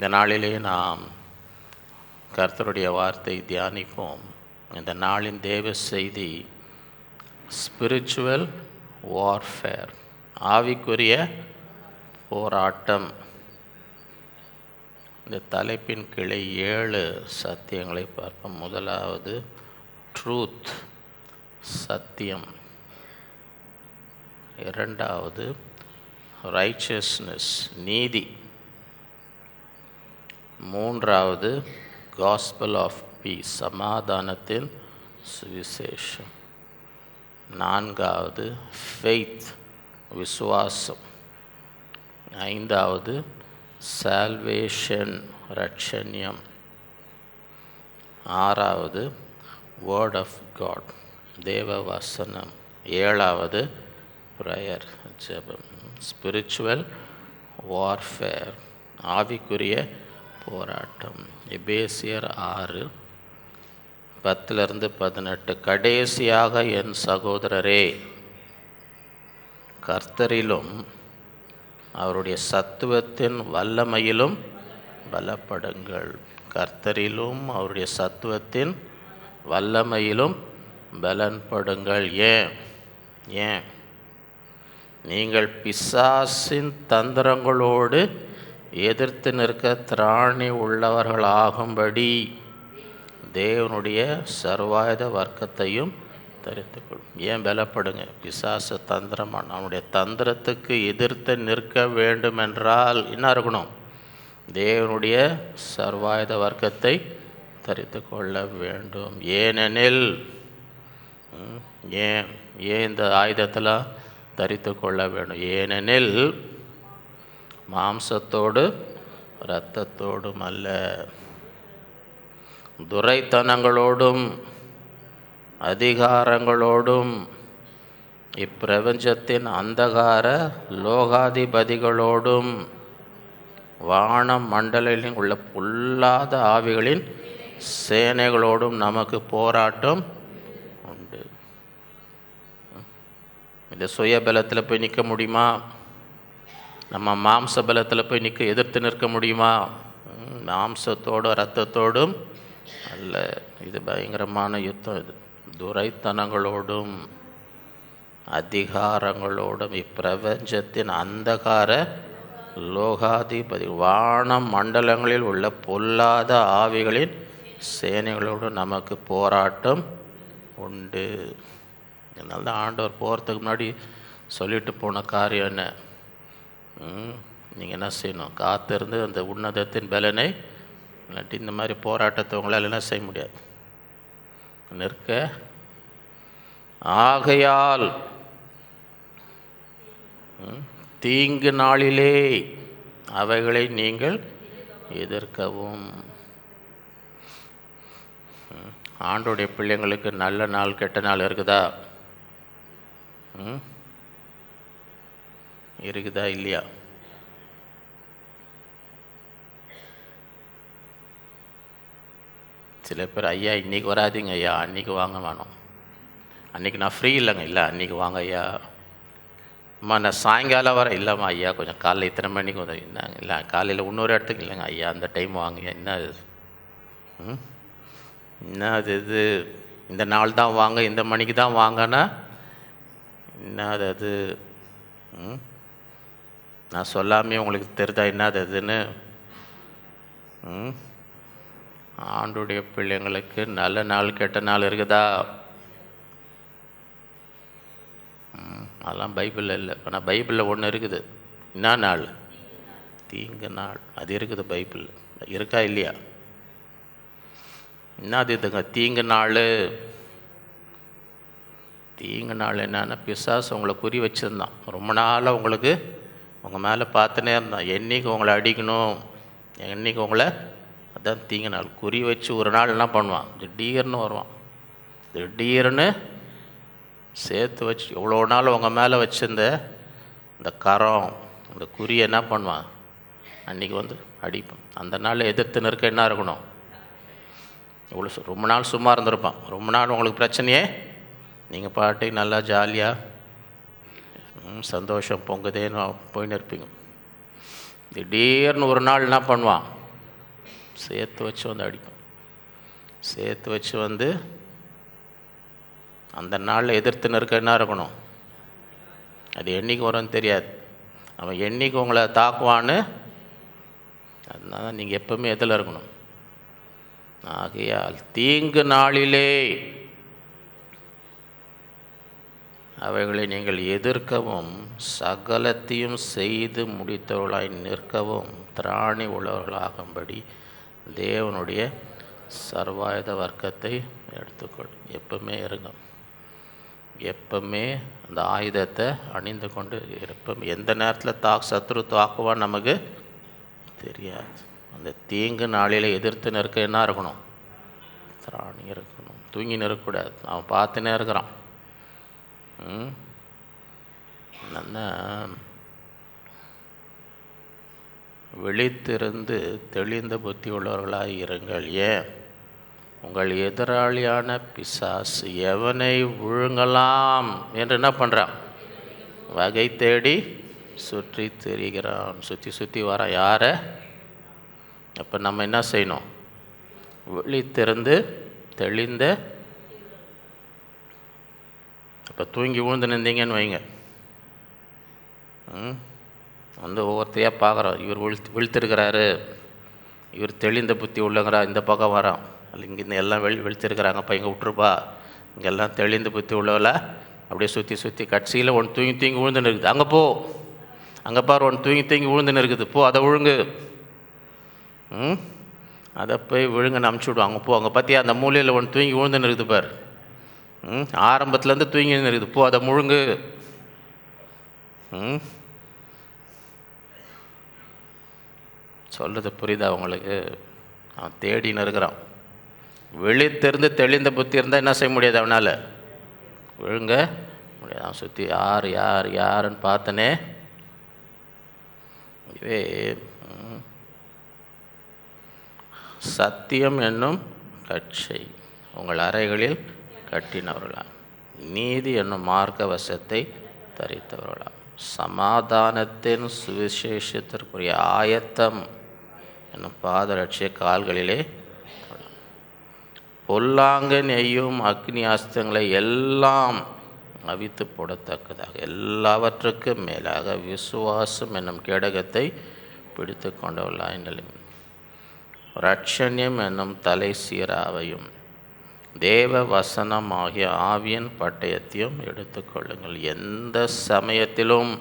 இந்த நாளிலே நாம் கர்த்தருடைய வார்த்தை தியானிப்போம். இந்த நாளின் தேவ செய்தி ஸ்பிரிச்சுவல் வார்ஃபேர், ஆவிக்குரிய போராட்டம். இந்த தலைப்பின் கீழே 7 சத்தியங்களை பார்ப்போம். முதலாவது ட்ரூத், சத்தியம். இரண்டாவது ரைச்சஸ்னஸ், நீதி. மூன்றாவது காஸ்பல் ஆஃப் பீஸ், சமாதானத்தின் சுவிசேஷம். நான்காவது ஃபெய்த், விசுவாசம். ஐந்தாவது சால்வேஷன், ரட்சண்யம். ஆறாவது வேர்ட் ஆஃப் காட், தேவ வசனம். ஏழாவது ப்ரேயர், ஜெபம். ஸ்பிரிச்சுவல் வார்ஃபேர், ஆவிக்குரிய போராட்டம். எபேசியர் 6:10-18. கடைசியாக என் சகோதரரே, கர்த்தரிலும் அவருடைய சத்துவத்தின் வல்லமையிலும் பலப்படுங்கள். கர்த்தரிலும் அவருடைய சத்துவத்தின் வல்லமையிலும் பலன்படுங்கள். ஏன் நீங்கள் பிசாசின் தந்திரங்களோடு எதிர்த்து நிற்க திராணி உள்ளவர்களாகும்படி தேவனுடைய சர்வாயுத வர்க்கத்தையும் தரித்துக்கொள்ளும். ஏன் பலப்படுங்க? பிசாசு தந்திரமான அவனுடைய தந்திரத்துக்கு எதிர்த்து நிற்க வேண்டும் என்றால் என்ன இருக்கணும்? தேவனுடைய சர்வாயுத வர்க்கத்தை தரித்து கொள்ள வேண்டும். ஏனெனில் ஏன் இந்த ஆயுதத்தில் தரித்து கொள்ள வேண்டும்? ஏனெனில் மாம்சத்தோடு இரத்தத்தோடும் அல்ல, துரைத்தனங்களோடும் அதிகாரங்களோடும் இப்பிரபஞ்சத்தின் அந்தகார லோகாதிபதிகளோடும் வான மண்டலில் உள்ள பொல்லாத ஆவிகளின் சேனைகளோடும் நமக்கு போராட்டம் உண்டு. இந்த சுய பலத்தில் போய் நிற்க முடியுமா? நம்ம மாம்ச பலத்தில் போய் எதிர்த்து நிற்க முடியுமா? மாம்சத்தோடும் இரத்தத்தோடும் அல்ல. இது பயங்கரமான யுத்தம். இது துரைத்தனங்களோடும் அதிகாரங்களோடும் இப்பிரபஞ்சத்தின் அந்தகார லோகாதிபதி வான மண்டலங்களில் உள்ள பொல்லாத ஆவிகளின் சேனைகளோடு நமக்கு போராட்டம் உண்டு. அதனால தான் ஆண்டவர் போகிறதுக்கு முன்னாடி சொல்லிட்டு போன காரியம் என்ன? நீங்கள் என்ன செய்யணும்? காத்திருந்து அந்த உன்னதத்தின் பலனை, இல்லாட்டி இந்த மாதிரி போராட்டத்தை உங்களால் என்ன செய்ய முடியாது, நிற்க. ஆகையால் தீங்கு நாளிலே அவைகளை நீங்கள் எதிர்க்கவும். ஆண்டோடைய பிள்ளைங்களுக்கு நல்ல நாள் கெட்ட நாள் இருக்குதா? இருக்குதா இல்லையா? சில பேர், ஐயா இன்றைக்கி வராதிங்க ஐயா, அன்றைக்கி வாங்க வேணும், அன்றைக்கி நான் ஃப்ரீ இல்லைங்க, இல்லை அன்றைக்கி வாங்க ஐயா. அம்மா நான் சாயங்காலம் வரேன், இல்லைம்மா ஐயா கொஞ்சம் காலையில் இத்தனை மணிக்கு வந்து, என்ன இல்லை காலையில் இன்னொரு இடத்துக்கு இல்லைங்க ஐயா, அந்த டைம் வாங்க. என்ன இது? என்ன இது? இந்த நாள் தான் வாங்க, இந்த மணிக்கு தான் வாங்கன்னா என்னது அது? நான் சொல்லாமே உங்களுக்கு தெரிதா என்னது அதுன்னு? ஆண்டுடைய பிள்ளைங்களுக்கு நல்ல நாள் கெட்ட நாள் இருக்குதா? அதெல்லாம் பைபிளில் இல்லை. ஆனால் பைபிளில் ஒன்று இருக்குது. என்ன நாள்? தீங்கு நாள். அது இருக்குது பைபிளில். இருக்கா இல்லையா? என்னது இதுங்க தீங்கு நாள்? தீங்கு நாள் என்னன்னா, பிசாசு உங்களை குறி வச்சுருந்தான். ரொம்ப நாளாக உங்களுக்கு உங்கள் மேலே பார்த்துனே இருந்தான். என்றைக்கு உங்களை அடிக்கணும், என்றைக்கு உங்களை, அதான் தீங்கு நாள். குறி வச்சு ஒரு நாள் என்ன பண்ணுவான்? திடீர்னு வருவான். திடீர்னு சேர்த்து வச்சு எவ்வளோ நாள் உங்கள் மேலே வச்சுருந்த இந்த கரம், இந்த குறியை என்ன பண்ணுவான்? அன்றைக்கி வந்து அடிப்பான். அந்த நாள் எதிர்த்து நிற்க என்ன இருக்கணும்? இவ்வளோ ரொம்ப நாள் சும்மா இருந்திருப்பான். ரொம்ப நாள் உங்களுக்கு பிரச்சனையே, நீங்கள் பாட்டுக்கு நல்லா ஜாலியாக சந்தோஷம் பொங்குதேன்னு போயின்னு இருப்பீங்க. திடீர்னு ஒரு நாள் என்ன பண்ணுவான்? சேர்த்து வச்சு வந்து அடிக்கும். சேர்த்து வச்சு வந்து அந்த நாளில் எதிர்த்து நிற்க என்ன இருக்கணும்? அது என்றைக்கு வரும்னு தெரியாது. அவன் என்றைக்கு உங்களை தாக்குவான்னு. அதனால நீங்கள் எப்பவுமே எதில் இருக்கணும்? ஆகையால் தீங்கு நாளிலே அவைகளை நீங்கள் எதிர்க்கவும் சகலத்தையும் செய்து முடித்தவர்களாய் நிற்கவும் திராணி உள்ளவர்களாகும்படி தேவனுடைய சர்வாயுத வர்க்கத்தை எடுத்துக்கொள். எப்பவுமே இருங்க. எப்பவுமே அந்த ஆயுதத்தை அணிந்து கொண்டு இருப்போம். எந்த நேரத்தில் சத்ரு தாக்குவான்னு நமக்கு தெரியாது. அந்த தீங்கு நாளில் எதிர்த்து நிற்க என்ன இருக்கணும்? திராணி இருக்கணும். தூங்கி நிற்கக்கூடாது. அவன் பார்த்துனே இருக்கிறான். விழித்திருந்து தெளிந்த புத்தி உள்ளவர்களாய் இருங்கள். ஏன்? உங்கள் எதிராளியான பிசாசு எவனை விழுங்கலாம் என்று என்ன பண்ணுறான்? வகை தேடி சுற்றி திரிகிறான். சுற்றி சுற்றி வர யாரை? அப்போ நம்ம என்ன செய்யணும்? விழித்திருந்து தெளிந்த. இப்போ தூங்கி விழுந்து நின்றீங்கன்னு வைங்க, வந்து ஒவ்வொருத்தையாக பார்க்குறோம். இவர் விழுத்திருக்கிறாரு, இவர் தெளிந்த புத்தி உள்ளங்கிறா, இந்த பக்கம் வரோம். இங்கே எல்லாம் விழித்திருக்கிறாங்க, அப்போ இங்கே விட்டுருப்பா, இங்கெல்லாம் தெளிந்த புத்தி உள்ளவள அப்படியே சுற்றி சுற்றி கட்சியில் ஒன்று தூங்கி தூங்கி விழுந்துன்னு இருக்குது. அங்கே போ, அங்கே பாரு, ஒன்று தூங்கி தூங்கி விழுந்துன்னு இருக்குது, போ அதை விழுங்கு. அதை போய் விழுங்கன்னு அமுச்சு விடுவோம். அங்கே போ, அங்கே பார்த்தியா அந்த மூலையில் ஒன்று தூங்கி விழுந்துன்னு இருக்குது பார், ஆரம்பத்துலேருந்து தூங்கின்னு இருக்குது, போ அதை முழுங்கு. சொல்கிறது புரியுதா உங்களுக்கு? அவன் தேடின்னு இருக்கிறான். விழித்திருந்து தெளிந்த புத்தி இருந்தால் என்ன செய்ய முடியாது அவனால்? விழுங்க முடியாது. அவன் சுற்றி யார் யார் யாருன்னு பார்த்தனே. இதுவே சத்தியம் என்னும் கட்சை உங்கள் அறைகளில் கட்டினவர்களா, நீதி என்னும் மார்க்க வசத்தை தரித்தவர்களா, சமாதானத்தின் சுவிசேஷத்திற்குரிய ஆயத்தம் என்னும் பாதரட்சிய கால்களிலே, பொல்லாங்க நெய்யும் அக்னி ஆஸ்தங்களை எல்லாம் அவித்து போடத்தக்கதாக எல்லாவற்றுக்கும் மேலாக விசுவாசம் என்னும் கேடகத்தை பிடித்து கொண்டவர்களாய் நிலைமை, இரட்சண்யம் என்னும் தலை சீராவையும் தேவ வசனம் ஆகிய ஆவியின் பட்டயத்தையும் எடுத்துக்கொள்ளுங்கள். எந்த சமயத்திலும்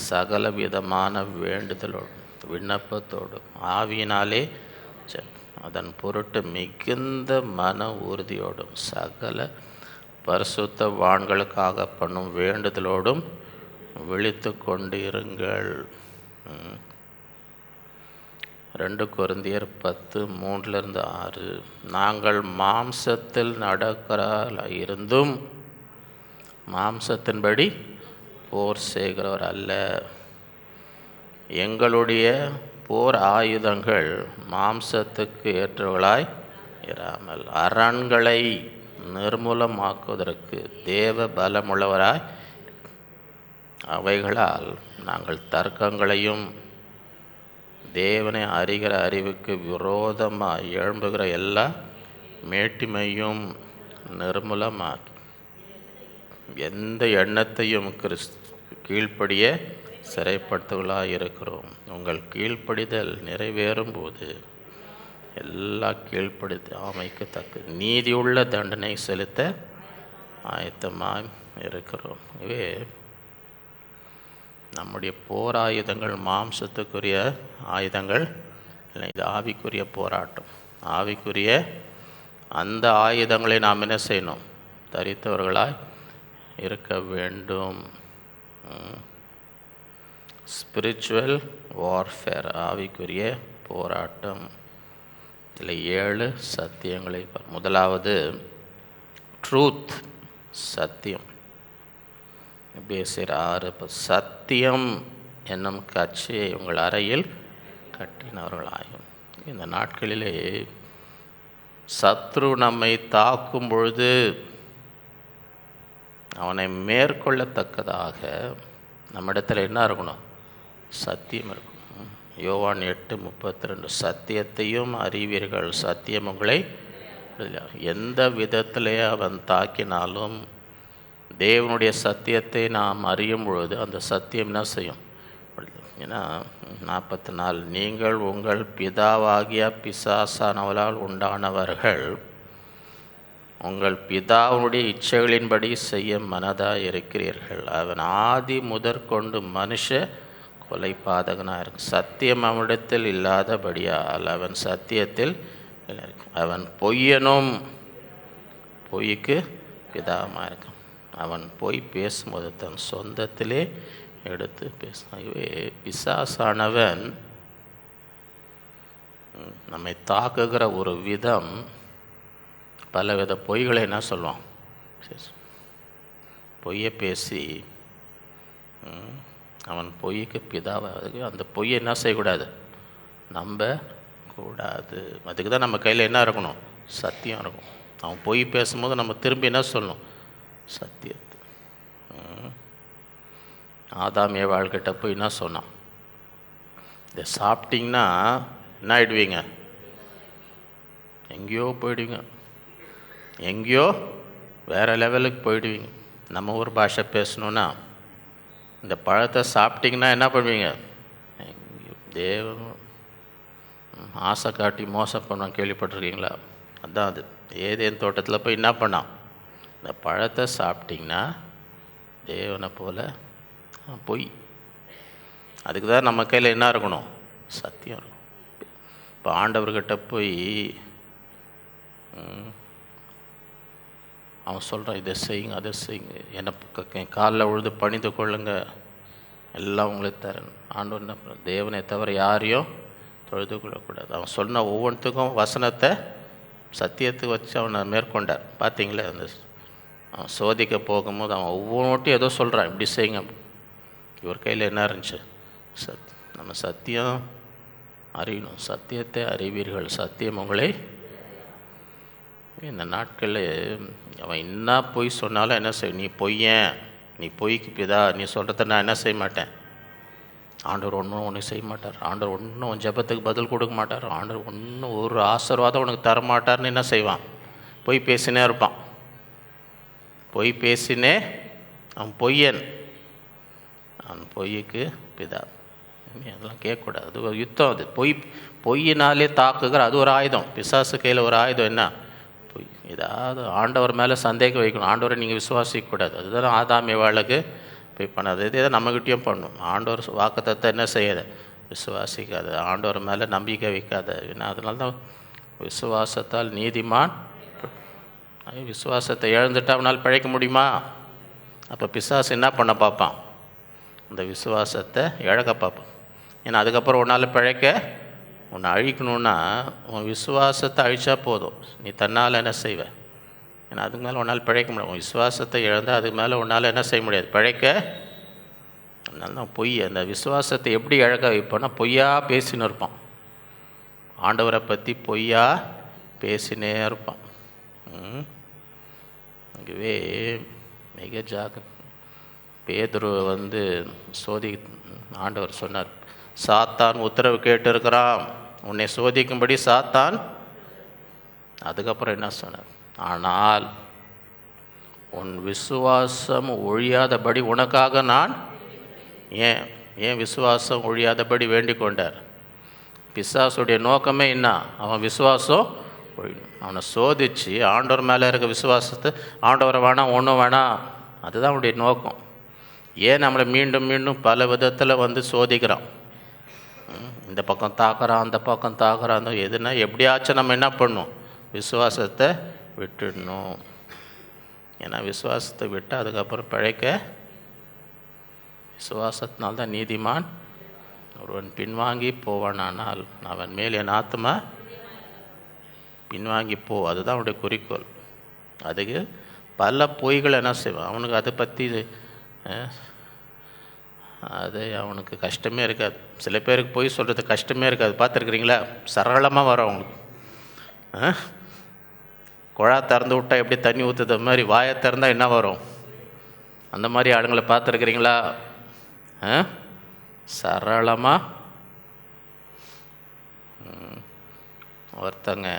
சகல விதமான வேண்டுதலோடு விண்ணப்பத்தோடு ஆவியினாலே அதன் பொருட்டு மிகுந்த மன உறுதியோடும் சகல பரிசுத்த வான்களுக்காக பண்ணும் வேண்டுதலோடும் விழித்து கொண்டிருங்கள். 2 கொரிந்தியர் 10:3-6. நாங்கள் மாம்சத்தில் நடக்கிறால் இருந்தும் மாம்சத்தின்படி போர் செய்கிறவர் அல்ல. எங்களுடைய போர் ஆயுதங்கள் மாம்சத்துக்கு ஏற்றவர்களாய் இராமல் அரண்களை நிர்மூலமாக்குவதற்கு தேவ பலமுள்ளவராய் அவைகளால் நாங்கள் தர்க்கங்களையும் தேவனை அறிகிற அறிவுக்கு விரோதமாக எழும்புகிற எல்லா மேட்டிமையும் நிர்மூலமாக்கி எந்த எண்ணத்தையும் கீழ்ப்படிய சிறைப்படுத்துகளாக இருக்கிறோம். உங்கள் கீழ்ப்படிதல் நிறைவேறும் போது எல்லா ஆமைக்கு தக்க நீதியுள்ள தண்டனை செலுத்த ஆயத்தமாக இருக்கிறோம். இவே நம்முடைய போர் ஆயுதங்கள் மாம்சத்துக்குரிய ஆயுதங்கள் இல்லை, இது ஆவிக்குரிய போராட்டம். ஆவிக்குரிய அந்த ஆயுதங்களை நாம் என்ன செய்யணும்? தரித்தவர்களாய் இருக்க வேண்டும். ஸ்பிரிச்சுவல் வார்ஃபேர், ஆவிக்குரிய போராட்டம். இதில் 7 சத்தியங்களை. முதலாவது ட்ரூத், சத்தியம். எபேசியர் 6. சத்தியம் என்னும் கட்சியை உங்கள் அறையில் கட்டினவர்களாயும். இந்த நாட்களிலே சத்ரு நம்மை தாக்கும் பொழுது அவனை மேற்கொள்ளத்தக்கதாக நம்மிடத்தில் என்ன இருக்கணும்? சத்தியம் இருக்கணும். யோவான் 8:32 சத்தியத்தையும் அறிவீர்கள், சத்தியம் உங்களை எந்த விதத்திலே அவன் தாக்கினாலும் தேவனுடைய சத்தியத்தை நாம் அறியும் பொழுது அந்த சத்தியம் என்ன செய்யும்? ஏன்னா 44 நீங்கள் உங்கள் பிதாவாகிய பிசாசானவளால் உண்டானவர்கள், உங்கள் பிதாவுடைய இச்சைகளின்படி செய்ய மனதாக இருக்கிறீர்கள். அவன் ஆதி முதற்கொண்டு மனுஷ கொலை பாதகனாக இருக்கும். சத்தியம் அவனிடத்தில் இல்லாதபடியால் அவன் சத்தியத்தில் அவன் பொய்யனும் பொய்க்கு பிதாவாக இருக்கும். அவன் பொய் பேசும்போது தன் சொந்தத்திலே எடுத்து பேசினாகவே பிசாசானவன் நம்மை தாக்குகிற ஒரு விதம் பலவித பொய்களை என்ன சொல்லுவான், பொய்யை பேசி அவன் பொய்க்கு பிதாவாக. அந்த பொய்யை என்ன செய்யக்கூடாது, நம்ப கூடாது. அதுக்கு தான் நம்ம கையில் என்ன இருக்கணும், சத்தியம் இருக்கும். அவன் பொய் பேசும்போது நம்ம திரும்பி என்ன சொல்லணும், சத்தியத்தை. ஆதாம் ஏவாள்கிட்ட போய் என்ன சொன்னான், இதை சாப்பிட்டிங்கன்னா என்ன ஆகிடுவீங்க, எங்கேயோ போயிடுவீங்க, எங்கேயோ வேறு லெவலுக்கு போயிடுவீங்க. நம்ம ஊர் பாஷை பேசணுன்னா இந்த பழத்தை சாப்பிட்டிங்கன்னா என்ன பண்ணுவீங்க, தேவன் ஆசை காட்டி மோசம் பண்ணுவான், கேள்விப்பட்டிருக்கீங்களா? அதுதான் அது. ஏதேன் தோட்டத்தில் போய் என்ன பண்ணான், இந்த பழத்தை சாப்பிட்டிங்கன்னா தேவனை போல் பொய். அதுக்கு தான் நம்ம கையில் என்ன இருக்கணும், சத்தியம் இருக்கணும். இப்போ ஆண்டவர்கிட்ட போய் அவன் சொல்கிறான், இதை செய்யுங்க அதை செய்யுங்க, என்னை காலில் விழுது பணிந்து கொள்ளுங்க, எல்லாம் உங்களுக்கு தரேன். ஆண்டவர் என்ன பண்ண, தேவனை தவிர யாரையும் தொழுது கொள்ளக்கூடாது. அவன் சொன்ன ஒவ்வொன்றுத்துக்கும் வசனத்தை சத்தியத்துக்கு வச்சு அவனை மேற்கொண்டார். பார்த்தீங்களே, அந்த அவன் சோதிக்க போகும்போது அவன் ஒவ்வொன்றுட்டும் ஏதோ சொல்கிறான், இப்படி செய்யுங்க. இவர் கையில் என்ன இருந்துச்சு, நம்ம சத்தியம் அறியணும். சத்தியத்தை அறிவீர்கள், சத்தியம் உங்களை. இந்த நாட்களில் அவன் என்ன பொய் சொன்னாலும் என்ன செய்ய, நீ பொய்யன், நீ பொய்க்கு பிதா, நீ சொல்கிறத நான் என்ன செய்ய மாட்டேன். ஆண்டவர் ஒன்றும் செய்ய மாட்டார். ஆண்டவர் ஒன்றும் ஜெபத்துக்கு பதில் கொடுக்க மாட்டார். ஆண்டவர் ஒன்றும் ஒரு ஆசீர்வாதம் உனக்கு தரமாட்டார்னு என்ன செய்வான், பொய் பேசினே இருப்பான். பொய் பேசினே அவன் பொய்யன், அவன் பொய்யுக்கு பிதா. அதெல்லாம் கேட்கக்கூடாது. அது ஒரு யுத்தம். அது பொய்யினாலே தாக்குகிற அது ஒரு ஆயுதம். பிசாசு கையில் ஒரு ஆயுதம் என்ன, பொய். ஏதாவது ஆண்டவர் மேலே சந்தேகம் வைக்கணும், ஆண்டவரை நீங்கள் விசுவாசிக்கக்கூடாது. அதுதான் ஆதாம் ஏவாளுக்கு போய் பண்ணாது. இதே தான் நம்மகிட்டையும் பண்ணும். ஆண்டவர் வாக்குத்தத்தை என்ன செய்யாத, விசுவாசிக்காது, ஆண்டவர் மேலே நம்பிக்கை வைக்காத. ஏன்னா அதனால தான் விசுவாசத்தால் நீதிமான். விசுவாசத்தை இழந்துட்டு அவனால் பிழைக்க முடியுமா? அப்போ பிசாசு என்ன பண்ண பார்ப்பான், இந்த விசுவாசத்தை இழக்க பார்ப்பான். ஏன்னா அதுக்கப்புறம் உன்னால் பிழைக்க, உன்னை அழிக்கணுன்னா உன் விசுவாசத்தை அழிச்சா போதும், நீ தன்னால் என்ன செய்வ. ஏன்னா அதுக்கு மேலே உன்னால் பிழைக்க முடியாது. உன் விசுவாசத்தை இழந்தால் அதுக்கு மேலே உன்னால் என்ன செய்ய முடியாது, பிழைக்க. அதனால தான் பொய், அந்த விசுவாசத்தை எப்படி இழக்க வைப்போன்னா பொய்யா பேசின்னு இருப்பான். ஆண்டவரை பற்றி பொய்யா பேசினே இருப்பான். அங்கேவே மிக பேதுருவை ஆண்டவர் சொன்னார், சாத்தான் உத்தரவு கேட்டு இருக்கிறான், உன்னை சோதிக்கும்படி சாத்தான். அதுக்கப்புறம் என்ன சொன்னார், ஆனால் உன் விசுவாசம் ஒழியாதபடி உனக்காக நான் ஏன் விசுவாசம் ஒழியாதபடி வேண்டிக் கொண்டார். பிசாசுடைய நோக்கமே என்ன, அவன் விசுவாசம் ஒழியணும். அவனை சோதித்து ஆண்டவர் மேலே இருக்க விசுவாசத்தை, ஆண்டவரை வேணாம் ஒன்றும் வேணாம், அதுதான் அவனுடைய நோக்கம். ஏன் நம்மளை மீண்டும் மீண்டும் பல விதத்தில் சோதிக்கிறான். இந்த பக்கம் தாக்குறான், அந்த பக்கம் தாக்குறான். எதுனா எப்படியாச்சும் நம்ம என்ன பண்ணணும், விசுவாசத்தை விட்டுடணும். ஏன்னா விசுவாசத்தை விட்டு அதுக்கப்புறம் பிழைக்க. விசுவாசத்தினால்தான் நீதிமான் ஒருவன் பின்வாங்கி போவானால் அவன் மேல் என் ஆத்மா பின்வாங்கி போ. அதுதான் அவனுடைய குறிக்கோள். அதுக்கு பல பொய்கள் என்ன செய்வான். அவனுக்கு அதை பற்றி அது அவனுக்கு கஷ்டமே இருக்காது. சில பேருக்கு பொய் சொல்கிறது கஷ்டமே இருக்காது. பார்த்துருக்குறீங்களா? சரளமாக வரும் அவங்களுக்கு. குழா திறந்து விட்டால் எப்படி தண்ணி ஊற்றுத மாதிரி வாயை திறந்தால் என்ன வரும், அந்த மாதிரி ஆளுங்களை பார்த்துருக்குறீங்களா? சரளமாக ஒருத்தங்க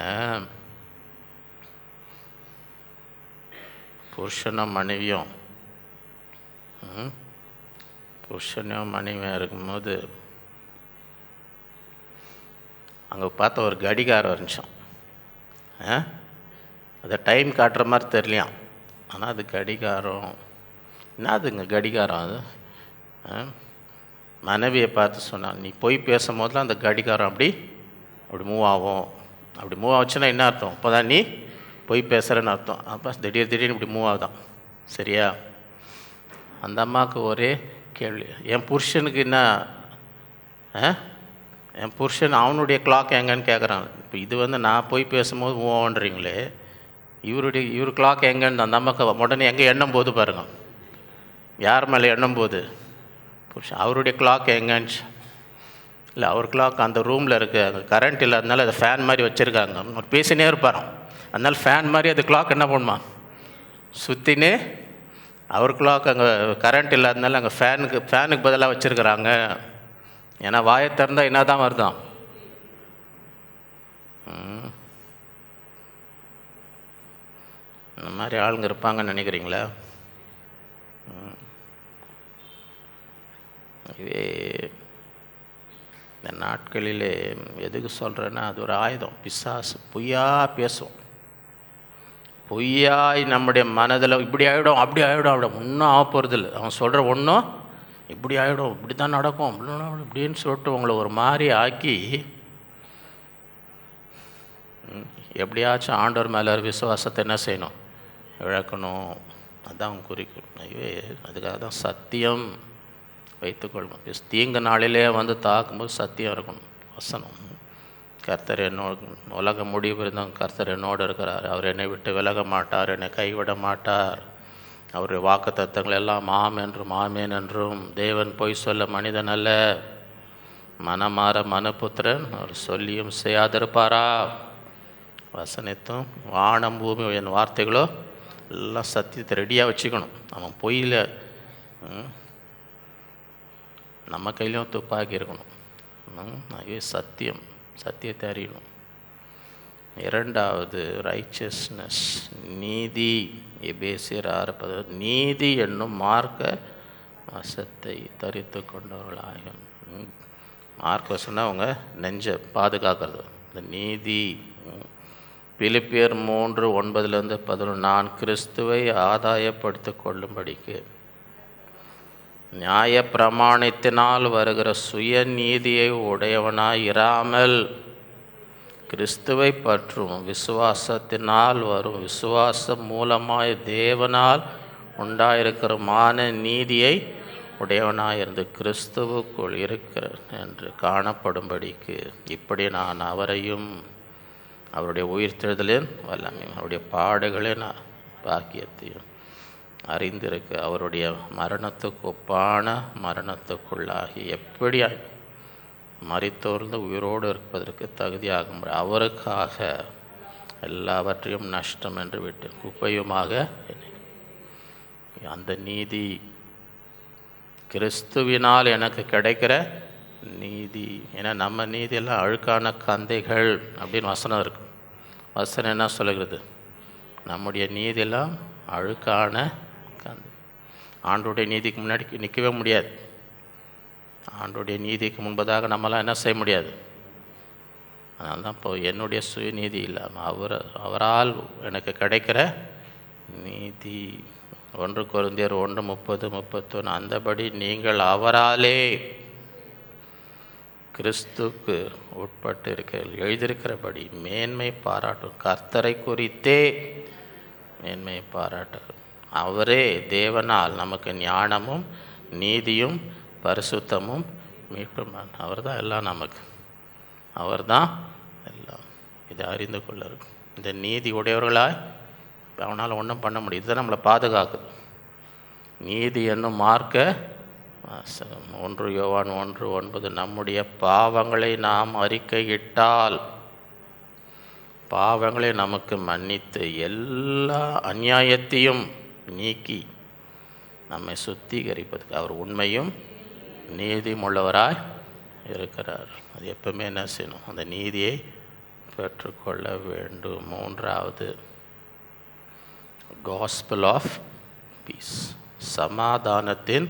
புருஷனும் மனைவியும் இருக்கும்போது அங்கே பார்த்தா ஒரு கடிகாரம் இருந்துச்சான். அதை டைம் காட்டுற மாதிரி தெரியலையாம். ஆனால் அது கடிகாரம். என்னதுங்க கடிகாரம் அது? மனைவியை பார்த்து சொன்னான், நீ போய் பேசும்போதுலாம் அந்த கடிகாரம் அப்படி மூவ் ஆகும். அப்படி மூவ் ஆச்சுன்னா என்ன அர்த்தம்? இப்போ தான் நீ போய் பேசுகிறேன்னு அர்த்தம். அப்போ திடீர்னு இப்படி மூவ் ஆகுதான். சரியா? அந்த அம்மாவுக்கு ஒரே கேள்வி, என் புருஷனுக்கு என்ன, என் புருஷன் அவனுடைய கிளாக் எங்கன்னு கேட்குறான். இப்போ இது நான் போய் பேசும்போது மூவ் ஆகுன்றீங்களே, இவர் கிளாக் எங்கன்னு அந்த அம்மாவுக்கு உடனே எங்கே எண்ணும் போது பாருங்க, யார் மேலே எண்ணும் போது? புருஷன். அவருடைய கிளாக் எங்கன்னு இல்லை, அவர் கிளாக் அந்த ரூமில் இருக்குது, அங்கே கரண்ட் இல்லாதனால அதை ஃபேன் மாதிரி வச்சுருக்காங்க. அவர் பேசினே இருப்பாராம். அதனால் ஃபேன் மாதிரி அது கிளாக் என்ன பண்ணுமா, சுற்றினே. அவர் கிளாக் அங்கே கரண்ட் இல்லாதனால அங்கே ஃபேனுக்கு பதிலாக வச்சுருக்குறாங்க. ஏன்னா வாயை திறந்தால் என்ன தான் வருதான். இந்த மாதிரி ஆளுங்க இருப்பாங்கன்னு நினைக்கிறீங்களா? இதுவே இந்த நாட்களிலே எதுக்கு சொல்கிறேன்னா, அது ஒரு ஆயுதம். பிசாசு பொய்யா பேசுவோம். பொய்யாய் நம்முடைய மனதில் இப்படி ஆகிடும், அப்படி ஆகிடும், ஒன்றும் ஆக போகிறதில்ல. அவன் சொல்கிற ஒன்றும் இப்படி ஆகிடும், இப்படி தான் நடக்கும், இப்படின்னு சொல்லிட்டு உங்களை ஒரு மாதிரி ஆக்கி எப்படியாச்சும் ஆண்டவர் மேலே விசுவாசத்தை என்ன செய்யணும், இழக்கணும். அதுதான் குறிக்கும். அதுக்காக தான் சத்தியம் வைத்துக்கொள்ளும். தீங்கு நாளிலே தாக்கும்போது சத்தியம் இருக்கணும். வசனம், கர்த்தர் என்னோடு, உலக முடிவு இருந்தால் கர்த்தர் என்னோடு இருக்கிறார், அவர் என்னை விட்டு விலக மாட்டார், என்னை கைவிட மாட்டார், அவருடைய வாக்கு தத்தங்கள் எல்லாம் ஆமேன் என்றும், தேவன் பொய் சொல்ல மனிதன் அல்ல, மனமாற மனுபுத்திரன் அவர் சொல்லியும் செய்யாதிருப்பாரா. வசனத்தும் வானம் பூமி என் வார்த்தைகளோ எல்லாம் சத்தியத்தை ரெடியாக வச்சுக்கணும். அவன் பொய்யில் நம்ம கையிலையும் துப்பாக்கி இருக்கணும். அதுவே சத்தியத்தை அறியணும். இரண்டாவது ரைச்சஸ்னஸ், நீதி. எபேசியர் 6:10, நீதி என்னும் மார்க்க வசத்தை தரித்து கொண்டவர்களாக. மார்க்க வசம்னா அவங்க நெஞ்சை பாதுகாக்கிறது, இந்த நீதி. பிலிப்பியர் 3:9-11, நான் கிறிஸ்துவை ஆதாயப்படுத்தி கொள்ளும்படிக்கு நியாய பிரமாணத்தினால் வருகிற சுய நீதியை உடையவனாய் இராமல் கிறிஸ்துவை பற்றும் விசுவாசத்தினால் வரும் விசுவாசம் மூலமாய் தேவனால் உண்டாயிருக்கிற மான நீதியை உடையவனாயிருந்து கிறிஸ்துவுக்குள் இருக்கிற என்று காணப்படும்படிக்கு இப்படி நான் அவரையும் அவருடைய உயிர்த்தெழுதலின் வல்லமையும் அவருடைய பாடுகளின் பாக்கியத்தையும் அறிந்திருக்க அவருடைய மரணத்துக்கு ஒப்பான மரணத்துக்குள்ளாகி எப்படி மரித்தோர்ந்து உயிரோடு இருப்பதற்கு தகுதியாகும் அவருக்காக எல்லாவற்றையும் நஷ்டம் என்று விட்டு குப்பையுமாக அந்த நீதி கிறிஸ்துவினால் எனக்கு கிடைக்கிற நீதி. ஏன்னா நம்ம நீதியெல்லாம் அழுக்கான கந்தைகள் அப்படின்னு வசனம் இருக்கு. வசனம் என்ன சொல்லுகிறது? நம்முடைய நீதியெல்லாம் அழுக்கான கந்தை. ஆண்டோடைய நீதிக்கு முன்னாடி நிற்கவே முடியாது. ஆண்டோடைய நீதிக்கு முன்பதாக நம்மளாம் என்ன செய்ய முடியாது. அதனால தான் இப்போ என்னுடைய சுயநீதி இல்லாமல் அவரால் எனக்கு கிடைக்கிற நீதி. 1 கொரிந்தியர் 1:30-31, அந்தபடி நீங்கள் அவராலே கிறிஸ்துக்கு உட்பட்டு இருக்க எழுதியிருக்கிறபடி மேன்மை பாராட்டும். கர்த்தரை குறித்தே மேன்மை பாராட்டும். அவரே தேவனால் நமக்கு ஞானமும் நீதியும் பரிசுத்தமும் மீட்பும். அவர் தான் எல்லாம் நமக்கு. அவர் தான் எல்லாம். இதை அறிந்து கொள்ள இருக்கும். இந்த நீதி உடையவர்களாய் அவனால் ஒன்றும் பண்ண முடியும். இதுதான் நம்மளை பாதுகாக்குது. நீதி என்னும் மார்க்க 1 யோவான் 1:9, நம்முடைய பாவங்களை நாம் அறிக்கையிட்டால் பாவங்களை நமக்கு மன்னித்து எல்லா அநியாயத்தையும் நீக்கி நம்மை சுத்திகரிப்பதற்கு அவர் உண்மையும் நீதியும் உள்ளவராய் இருக்கிறார். அது எப்பவுமே என்ன செய்யணும்? அந்த நீதியை பெற்றுக்கொள்ள வேண்டும். மூன்றாவது, காஸ்பல் ஆஃப் பீஸ், சமாதானத்தின்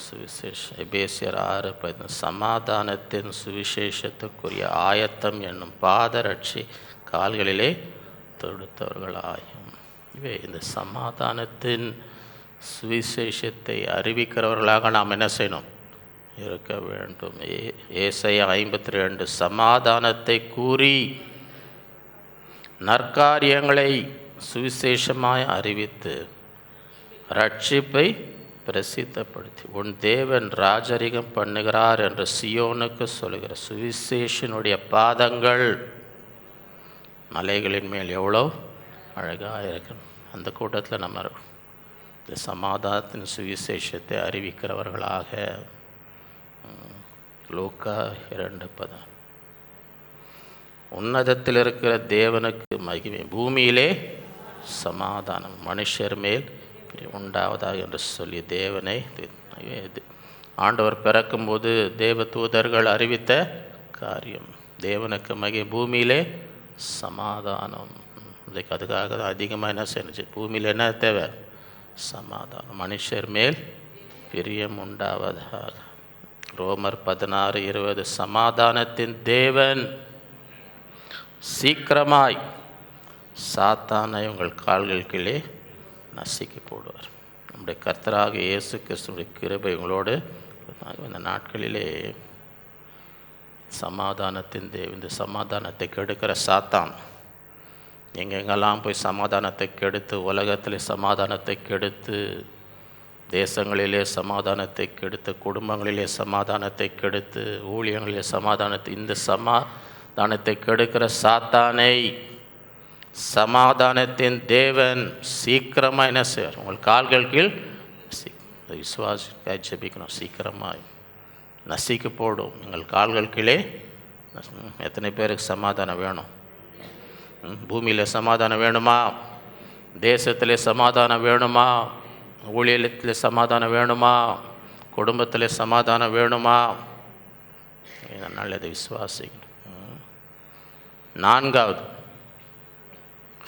சுவிசேஷம். எபேசியர் 6:15, சமாதானத்தின் சுவிசேஷத்துக்குரிய ஆயத்தம் என்னும் பாதரட்சி கால்களிலே தொடுத்தவர்களாயும். இவை இந்த சமாதானத்தின் சுவிசேஷத்தை அறிவிக்கிறவர்களாக நாம் என்ன செய்யணும்? இருக்க வேண்டும். ஏசாயா 52, சமாதானத்தை கூறி நற்காரியங்களை சுவிசேஷமாய் அறிவித்து ரட்சிப்பை பிரசித்தப்படுத்தி உன் தேவன் ராஜரிகம் பண்ணுகிறார் என்று சியோனுக்கு சொல்லுகிற சுவிசேஷனுடைய பாதங்கள் மலைகளின் மேல் எவ்வளோ அழகாக இருக்கணும். அந்த கூட்டத்தில் நம்ம இந்த சமாதானத்தின் சுவிசேஷத்தை அறிவிக்கிறவர்களாக. லூக்கா 2:10, உன்னதத்தில் இருக்கிற தேவனுக்கு மகிமை, பூமியிலே சமாதானம், மனுஷர் மேல் உண்டாவதாக என்று சொல்லி தேவனை ஆண்டவர் பிறக்கும்போது தேவ தூதர்கள் அறிவித்த காரியம். தேவனுக்கு மகிமை, பூமியிலே சமாதானம். இதுக்கு அதுக்காக தான் அதிகமாக என்ன செஞ்சு, பூமியில் என்ன தேவை? சமாதானம், மனுஷர் மேல் பிரியம் உண்டாவதாக. ரோமர் 16:20, சமாதானத்தின் தேவன் சீக்கிரமாய் சாத்தானை உங்கள் கால்கள் கீழே நசுக்கி போடுவார். நம்முடைய கர்த்தராக இயேசு கிறிஸ்துவின் கிருபை உங்களோடு இந்த நாட்களிலே சமாதானத்தின் தேவன், இந்த சமாதானத்தை கெடுக்கிற சாத்தான் எங்கெங்கெல்லாம் போய் சமாதானத்தை கெடுத்து, உலகத்திலே சமாதானத்தை கெடுத்து, தேசங்களிலே சமாதானத்தை கெடுத்து, குடும்பங்களிலே சமாதானத்தை கெடுத்து, ஊழியங்களிலே சமாதானத்தை, இந்த சமாதானத்தை கெடுக்கிற சாத்தானை சமாதானத்தின் தேவன் சீக்கிரமாக என்ன செய்வார்? உங்கள் கால்கள் கீழ் விசுவாசிக்காய் ஜெபிக்கணும். சீக்கிரமாக நசிக்கு போடும் எங்கள் கால்கள் கீழே. எத்தனை பேருக்கு சமாதானம் வேணும்? பூமியில் சமாதானம் வேணுமா? தேசத்தில் சமாதானம் வேணுமா? ஊழியத்தில் சமாதானம் வேணுமா? குடும்பத்தில் சமாதானம் வேணுமா? நல்லது, விசுவாசிக்கணும். நான்காவது,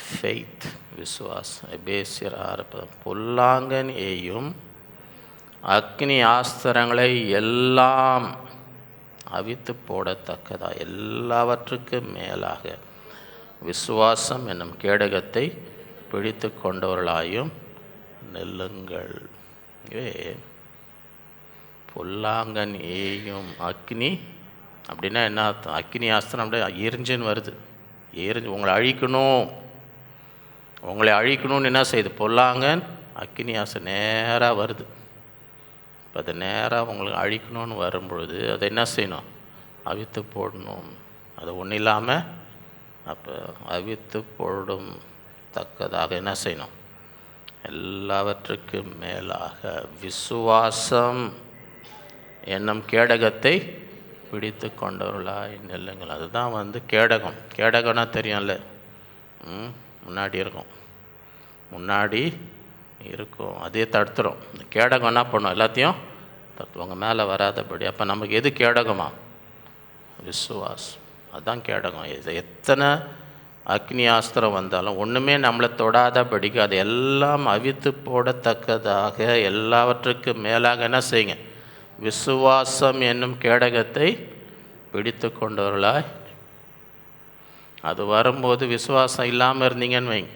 ஃபெய்த், விசுவாசம். எபேசியர் 6:10, பொல்லாங்கன் ஏயும் அக்னி ஆஸ்திரங்களை எல்லாம் அவித்து போடத்தக்கதா எல்லாவற்றுக்கும் மேலாக விசுவாசம் என்னும் கேடகத்தை பிடித்து கொண்டவர்களாயும் நெல்லுங்கள். பொல்லாங்கன் ஏயும் அக்னி அப்படின்னா என்ன அர்த்தம்? அக்னி ஆஸ்திரம் அப்படியே எரிஞ்சுன்னு வருது. எரிஞ்சு உங்களை அழிக்கணும், உங்களை அழிக்கணும்னு என்ன செய்யுது? பொல்லாங்கன் அக்னி ஆஸ்திரம் நேராக வருது. இப்போ அது நேராக உங்களுக்கு அழிக்கணும்னு வரும்பொழுது அதை என்ன செய்யணும்? அவித்து போடணும். அது ஒன்றும் இல்லாமல் அப்போ அவித்து போடும் தக்கதாக என்ன செய்யணும்? எல்லாவற்றுக்கும் மேலாக விசுவாசம் என்னும் கேடகத்தை பிடித்து கொண்டவர்களாய் நெல்லுங்கள். அதுதான் கேடகம். கேடகம்னா தெரியும்ல, முன்னாடி இருக்கும், அதே தடுத்துரும். இந்த கேடகம் என்ன பண்ணும்? எல்லாத்தையும் தடுத்து மேலே வராதபடி. அப்போ நமக்கு எது கேடகமா? விசுவாசம். அதுதான் கேடகம். இது எத்தனை அக்னி ஆஸ்திரம் வந்தாலும் ஒன்றுமே நம்மளை தொடாதபடிக்கு அதை எல்லாம் அவித்து போடத்தக்கதாக எல்லாவற்றுக்கும் மேலாக என்ன செய்யுங்க? விசுவாசம் என்னும் கேடகத்தை பிடித்து கொண்டவர்களாய். அது வரும்போது விசுவாசம் இல்லாமல் இருந்தீங்கன்னு வைங்க,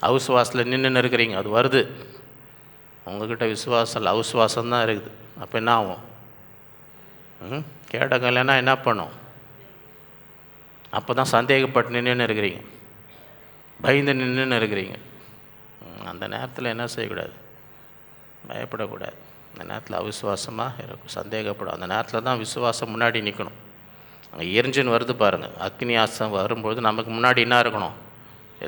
அவிசுவாசத்தில் நின்று இருக்கிறீங்க, அது வருது, உங்கள்கிட்ட விசுவாசம் இல்லை, அவிசுவாசம்தான் இருக்குது. அப்போ என்ன ஆகும்? கேடகம் இல்லைன்னா என்ன பண்ணும்? அப்போ தான் சந்தேகப்பட்டு நின்று இருக்கிறீங்க, பயந்து நின்று இருக்கிறீங்க. அந்த நேரத்தில் என்ன செய்யக்கூடாது? பயப்படக்கூடாது. அந்த நேரத்தில் அவிசுவாசமாக இருக்கும், சந்தேகப்படும். அந்த நேரத்தில் தான் விசுவாசம் முன்னாடி நிற்கணும். அங்கே எரிஞ்சுன்னு வருது பாருங்கள், அக்னி ஆஸ்திரம் வரும்பொழுது நமக்கு முன்னாடி என்ன இருக்கணும்?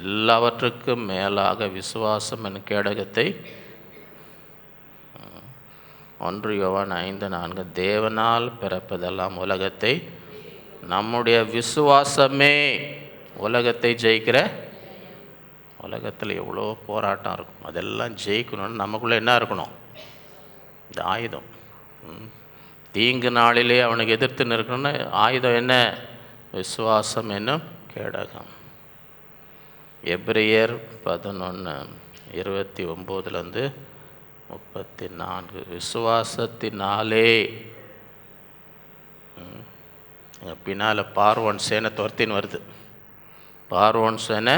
எல்லாவற்றுக்கும் மேலாக விசுவாசம் என்னும் கேடகத்தை. 1 யோவான் 5:4, தேவனால் பிறப்பதெல்லாம் உலகத்தை, நம்முடைய விசுவாசமே உலகத்தை ஜெயிக்கிற. உலகத்தில் எவ்வளோ போராட்டம் இருக்கும், அதெல்லாம் ஜெயிக்கணும்னு நமக்குள்ளே என்ன இருக்கணும்? இந்த ஆயுதம். தீங்கு நாளிலே அவனுக்கு எதிர்த்து நிற்கணும்னா ஆயுதம் என்ன? விசுவாசம் என்னும் கேடகம். எபிரியர் 11:29-34. விசுவாசத்தினாலே பின்னால் பார்வோன் சேனை துரத்தின்னு வருது. பார்வோன் சேனை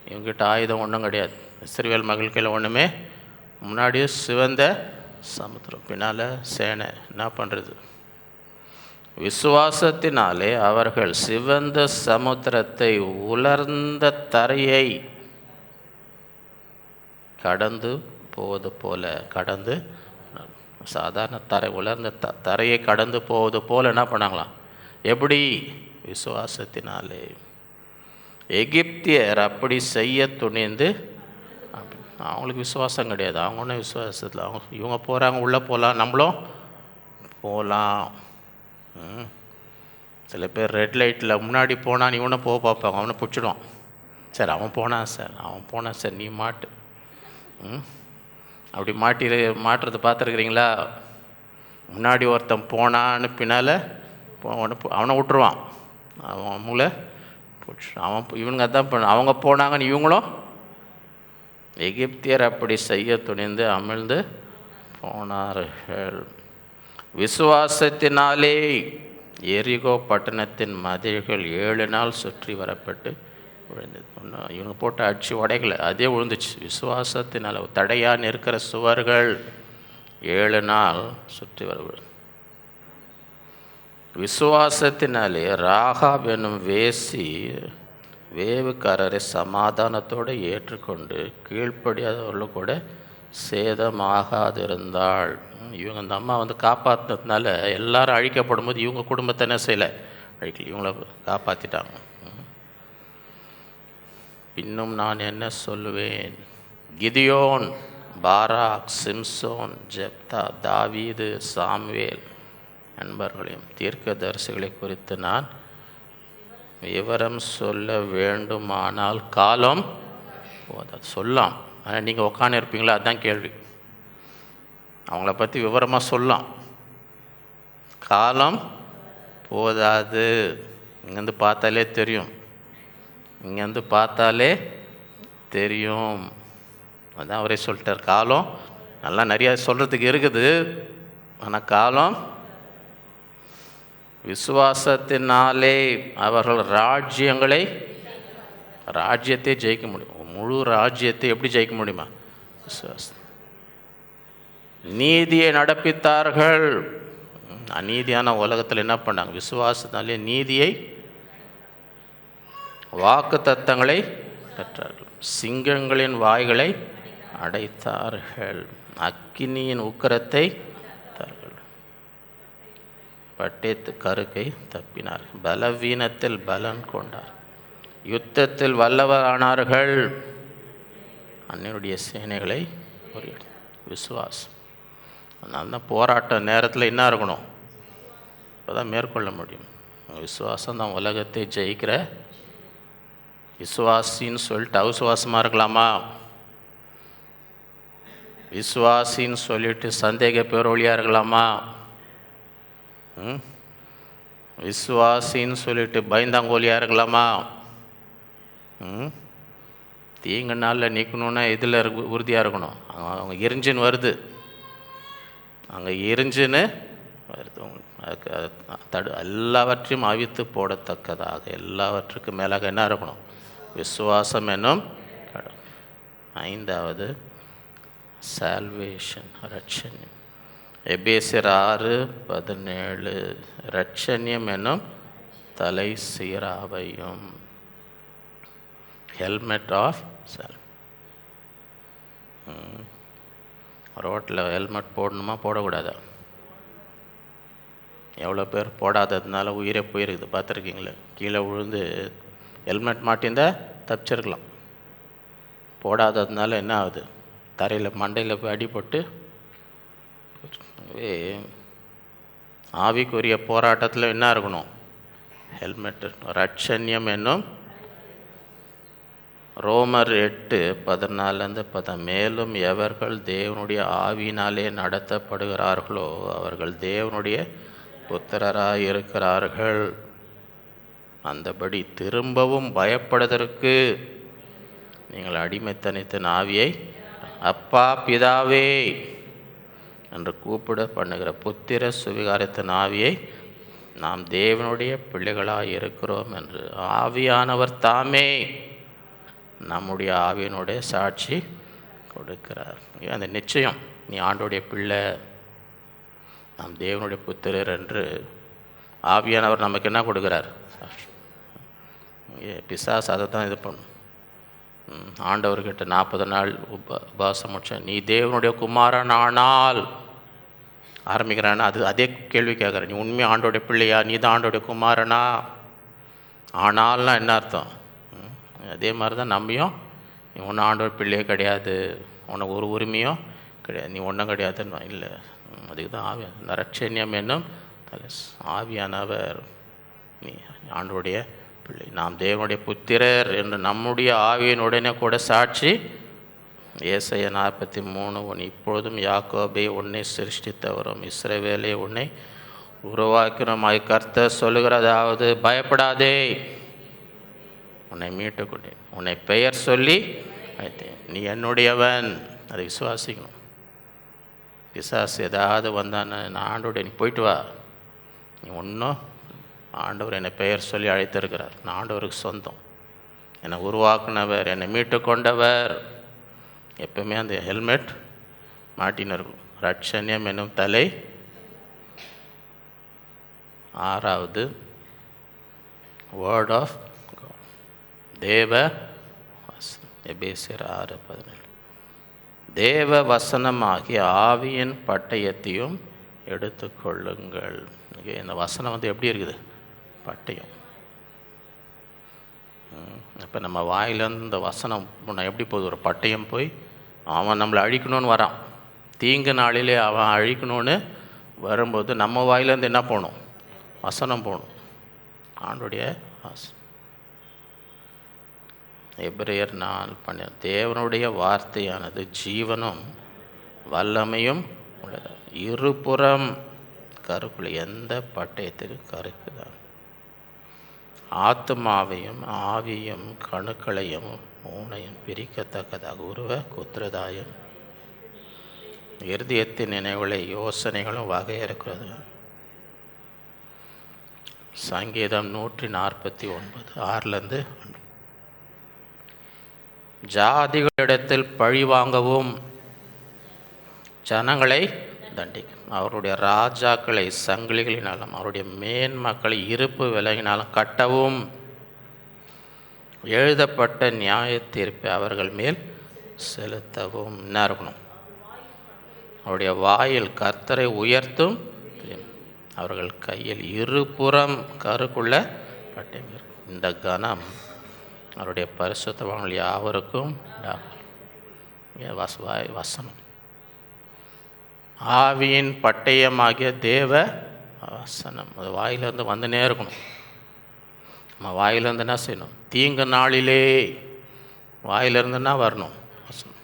இவங்ககிட்ட ஆயுதம் ஒன்றும் கிடையாது. இஸ்ரவேல் மகள் கையில் ஒன்றுமே, முன்னாடியே சிவந்த சமுத்திரம், பின்னால் சேனை. என்ன பண்ணுறது? விசுவாசத்தினாலே அவர்கள் சிவந்த சமுத்திரத்தை உலர்ந்த தரையை கடந்து போவது போல, கடந்து சாதாரண தரை, உலர்ந்த தரையை கடந்து போவது போல் என்ன பண்ணாங்களாம்? எப்படி? விசுவாசத்தினாலே. எகிப்தியர் அப்படி செய்ய துணிந்து, அவங்களுக்கு விசுவாசம் கிடையாது. அவங்க ஒன்றும் விசுவாசத்தில் இவங்க போகிறாங்க, உள்ளே போகலாம், நம்மளும் போகலாம். சில பேர் ரெட் லைட்டில் முன்னாடி போனான் இவனை போக பார்ப்பாங்க, அவனை பிடிச்சிடுவான். சார் அவன் போனான் சார், அவன் போனான் சார், நீ மாட்டு. அப்படி மாட்டுறது பார்த்துருக்குறீங்களா? முன்னாடி ஒருத்தன் போனான்னு பின்னால் அவனை விட்டுருவான், அவன் மூளை அவன் இவனுங்க அதான் பண்ண, அவங்க போனாங்கன்னு இவங்களும். எகிப்தியர் அப்படி செய்ய துணிந்து அமிழ்ந்து போனார்கள். விசுவாசத்தினாலே எரிகோ பட்டணத்தின் மதில்கள் 7 நாள் சுற்றி வரப்பட்டு விழுந்தது. இவங்க போட்டு அடிச்சு உடைக்கலை, அதே விழுந்துச்சு. விசுவாசத்தினால் தடையாக நிற்கிற சுவர்கள் 7 நாள் சுற்றி வர விழுந்து. விசுவாசத்தினாலே ராகாப் என்னும் வேசி வேவுக்காரரை சமாதானத்தோடு ஏற்றுக்கொண்டு கீழ்ப்படியாதவர்களும் கூட சேதமாகாதிருந்தாள். இவங்க அந்த அம்மா காப்பாற்றினதுனால எல்லாரும் அழிக்கப்படும் போது இவங்க குடும்பத்தை என்ன செய்யலை? அழிக்கல, இவங்கள காப்பாற்றிட்டாங்க. இன்னும் நான் என்ன சொல்லுவேன்? கிதியோன், பாராக், சிம்சோன், ஜெப்தா, தாவீது, சாமுவேல் என்பவர்களையும் தீர்க்கதரிசிகளை குறித்து நான் விவரம் சொல்ல வேண்டுமானால் காலம் போதாது. சொல்லலாம், ஆனால் நீங்கள் உட்காந்து இருப்பீங்களா? அதுதான் கேள்வி. அவங்கள பற்றி விவரமாக சொல்லலாம், காலம் போதாது. இங்கேருந்து பார்த்தாலே தெரியும், இங்கேருந்து பார்த்தாலே தெரியும். அதான் அவரே சொல்லிட்டார், காலம் நல்லா நிறையா சொல்கிறதுக்கு இருக்குது, ஆனால் காலம். விசுவாசத்தினாலே அவர்கள் ராஜ்யத்தை ஜெயிக்க முடியும். முழு ராஜ்யத்தை எப்படி ஜெயிக்க முடியுமா? விசுவாசம். நீதியை நடப்பித்தார்கள். அநீதியான உலகத்தில் என்ன பண்ணாங்க? விசுவாசத்தினாலே நீதியை, வாக்கு தத்தங்களை பெற்றார்கள். சிங்கங்களின் வாய்களை அடைத்தார்கள். அக்கினியின் உக்கிரத்தை தர்கள். பட்டேத்து கருக்கை தப்பினார். பலவீனத்தில் பலன் கொண்டார். யுத்தத்தில் வல்லவரானார்கள். அன்னையுடைய சேனைகளை ஒரு விசுவாசம். அதனால தான் போராட்ட நேரத்தில் என்ன இருக்கணும்? இப்போ தான் மேற்கொள்ள முடியும். விசுவாசம் தான் உலகத்தை ஜெயிக்கிற. விசுவாசின்னு சொல்லிட்டு அவிசுவாசமாக இருக்கலாமா? விசுவாசின்னு சொல்லிட்டு சந்தேக பேரொழியாக இருக்கலாமா? விசுவாசின்னு சொல்லிட்டு பயந்தாங்கோலியாக இருக்கலாமா? தீங்கு நாளில் நிற்கணுன்னா இதில் உறுதியாக இருக்கணும். அவங்க எரிஞ்சின்னு வருது, அங்கே எரிஞ்சின்னு வருது. அதுக்கு எல்லாவற்றையும் அவித்து போடத்தக்கதாக எல்லாவற்றுக்கும் மேலாக என்ன இருக்கணும்? விசுவாசம் என்னும் கடவுள். 5வது சால்வேஷன், ரட்சண்யம். எபேசியர் 6:17 ரட்சண்யம் என்னும் தலை சீராவையும். Helmet of self. ரோட்டில் ஹெல்மெட் போடணுமா போடக்கூடாதா? எவ்வளோ பேர் போடாததுனால உயிரே போயிருக்குது, பார்த்துருக்கீங்களே. கீழே விழுந்து ஹெல்மெட் மாட்டியிருந்தால் தப்பிச்சிருக்கலாம். போடாததுனால என்ன ஆகுது? தரையில் மண்டையில் போய் அடிபட்டு. ஆவிக்குரிய போராட்டத்தில் என்ன இருக்கணும்? ஹெல்மெட். ரட்சண்யம் என்னும் ரோமர் 8:14 மேலும் எவர்கள் தேவனுடைய ஆவியினாலே நடத்தப்படுகிறார்களோ அவர்கள் தேவனுடைய புத்திரராய் இருக்கிறார்கள். அந்தபடி திரும்பவும் பயப்படுவதற்கு நீங்கள் அடிமைத்தனத்தின் ஆவியை அப்பா பிதாவே என்று கூப்பிட பண்ணுகிற புத்திர சுவிகாரத்தின் ஆவியை நாம் தேவனுடைய பிள்ளைகளாய் இருக்கிறோம் என்று ஆவியானவர் தாமே நம்முடைய ஆவியினுடைய சாட்சி கொடுக்கிறார். அந்த நிச்சயம், நீ ஆண்டோடைய பிள்ளை, நாம் தேவனுடைய புத்திரர் என்று ஆவியானவர் நமக்கு என்ன கொடுக்குறார்? பிசாசு அதை தான் இது பண்ணும். ஆண்டவர்கிட்ட 40 நாள் உபவாசம் முடிச்சேன், நீ தேவனுடைய குமாரன் ஆனால் ஆரம்பிக்கிறான்னா அதே கேள்வி கேட்குறேன், நீ உண்மையாக ஆண்டோடைய பிள்ளையா, நீ தான் ஆண்டோடைய குமாரனா? ஆனால்னா என்ன அர்த்தம்? அதே மாதிரி தான் நம்பியும், நீ ஒன்றும் ஆண்டோட பிள்ளையே கிடையாது, உனக்கு ஒரு உரிமையும் கிடையாது, நீ ஒன்றும் கிடையாதுன்னு இல்லை. அதுக்கு தான் நரட்சண்யம் என்னும் ஆவியானவர் நீ ஆண்டோடைய பிள்ளை, நாம் தேவனுடைய புத்திரர் என்று நம்முடைய ஆவியினுடனே கூட சாட்சி. ஏசாயா 43:1 இப்பொழுதும் யாக்கோபே உன்னை சிருஷ்டித்தவரும் இஸ்ரவேலே உன்னை உருவாக்கினமாய் கர்த்தர் சொல்லுகிறதாவது, பயப்படாதே, உன்னை மீட்டுக்கொண்டேன், உன்னை பெயர் சொல்லி வைத்தேன், நீ என்னுடையவன். அதை விசுவாசிக்கணும். பிசாசு ஏதாவது வந்தான், நான் ஆண்டோடைய, நீ போயிட்டு வா, நீ ஒன்றும், ஆண்டவர் என்னை பெயர் சொல்லி அழைத்திருக்கிறார், நான் ஆண்டவருக்கு சொந்தம், என்னை உருவாக்குனவர், என்னை மீட்டு கொண்டவர். எப்பவுமே அந்த ஹெல்மெட் மாட்டின்னு இருக்கும். ரட்சண்யம் என்னும் தலை. 6வது வேர்ட் ஆஃப் காட், தேவ வசனம். எபேசியர் 6:17 தேவ வசனமாகிய ஆவியின் பட்டயத்தையும் எடுத்துக்கொள்ளுங்கள். இந்த வசனம் எப்படி இருக்குது? பட்டயம். இப்போ நம்ம வாயிலேருந்து இந்த வசனம் எப்படி போகுது? ஒரு பட்டயம் போய் அவன் நம்மளை அழிக்கணும்னு வரான். தீங்கு நாளிலே அவன் அழிக்கணும்னு வரும்போது நம்ம வாயிலேருந்து என்ன போகணும்? வசனம் போகணும், ஆண்டுடைய வாசனம். எபிரேயர் 4:12 தேவனுடைய வார்த்தையானது ஜீவனும் வல்லமையும் உள்ளது, இருபுறம் கருக்குள்ள எந்த பட்டயத்திலும் கருக்குதான், ஆத்மாவையும் ஆவியும் கணுக்களையும் ஊனையும் பிரிக்கத்தக்கதாக உருவ குத்திரதாயும் இருதயத்தின் நினைவுகளை யோசனைகளும் வகையிருக்கிறது. சங்கீதம் 149:6 ஜாதிகளிடத்தில் பழி வாங்கவும் ஜனங்களை தண்டிக்கும், அவருடைய ராஜாக்களை சங்கிலிகளினாலும் அவருடைய மேன்மக்களை இருப்பு விலகினாலும் கட்டவும், எழுதப்பட்ட நியாய தீர்ப்பை அவர்கள் மேல் செலுத்தவும். என்ன இருக்கணும்? அவருடைய வாயில் கர்த்தரை உயர்த்தும், அவர்கள் கையில் இருபுறம் கருக்குள்ள பட்டயம் இருக்கும். இந்த கணம் அவருடைய பரிசுத்தவான்கள் யாவருக்கும் வசனம். ஆவியின் பட்டயமாகிய தேவ வசனம் அது வாயிலிருந்து வந்துனே இருக்கணும். நம்ம வாயிலிருந்து என்ன செய்யணும்? தீங்கு நாளிலே வாயிலிருந்துன்னா வரணும் வசனம்.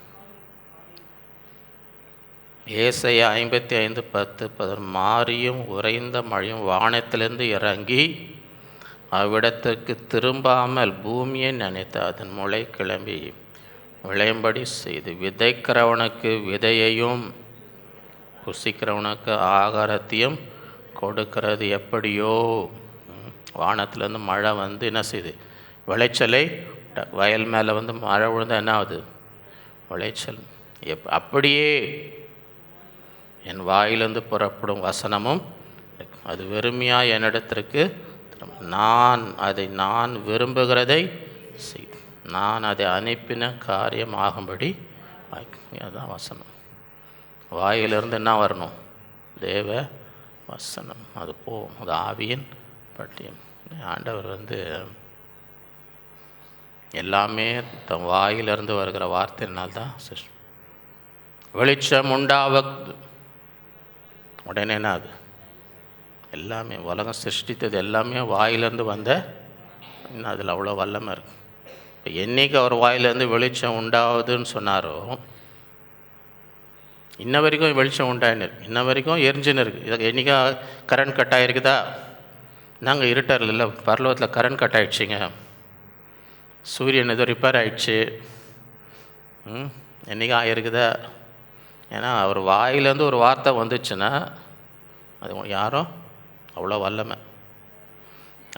ஏசாயா 55:10 மாரியும் உறைந்த மழையும் வானத்திலிருந்து இறங்கி அவ்விடத்திற்கு திரும்பாமல் பூமியை நினைத்து அதன் முளை கிளம்பி விளையும்படி செய்து விதைக்கிறவனுக்கு விதையையும் புசிக்கிறவனுக்கு ஆகாரத்தையும் கொடுக்கிறது எப்படியோ. வானத்திலேருந்து மழை வந்து என்ன செய்யுது? விளைச்சலை, வயல் மேலே வந்து மழை விழுந்தால் என்ன ஆகுது? விளைச்சல். அப்படியே என் வாயிலிருந்து புறப்படும் வசனமும் அது வெறுமையாக என்னிடத்திற்கு நான் விரும்புகிறதை செய், நான் அதை அனுப்பின காரியம் ஆகும்படி அதுதான் வசனம். வாயிலிருந்து என்ன வரணும்? தேவ வசனம். அது போகும், அது ஆவியின் பட்டயம். ஆண்டவர் எல்லாமே தன் வாயிலிருந்து வருகிற வார்த்தையினால்தான் வெளிச்சம் உண்டாவது. உடனே என்ன அது? எல்லாமே உலகம் சிருஷ்டித்தது எல்லாமே வாயிலிருந்து வந்த, இன்னும் அதில் அவ்வளோ வல்லமை இருக்குது. இப்போ என்றைக்கு அவர் வாயிலேருந்து வெளிச்சம் உண்டாகுதுன்னு சொன்னாரோ, இன்ன வரைக்கும் வெளிச்சம் உண்டாயின்னு இருக்கு, இன்ன வரைக்கும் எரிஞ்சுன்னு இருக்குது. இதுக்கு என்றைக்கா கரண்ட் கட் ஆகிருக்குதா? நாங்கள் இருட்டார் இல்லை, பரலோகத்தில் கரண்ட் கட் ஆகிடுச்சிங்க, சூரியன் ஏதோ ரிப்பேர் ஆகிடுச்சு, என்றைக்கா ஆகிருக்குதா? ஏன்னா அவர் வாயிலேருந்து ஒரு வார்த்தை வந்துச்சுன்னா அது யாரும் அவ்வளோ வல்லமை.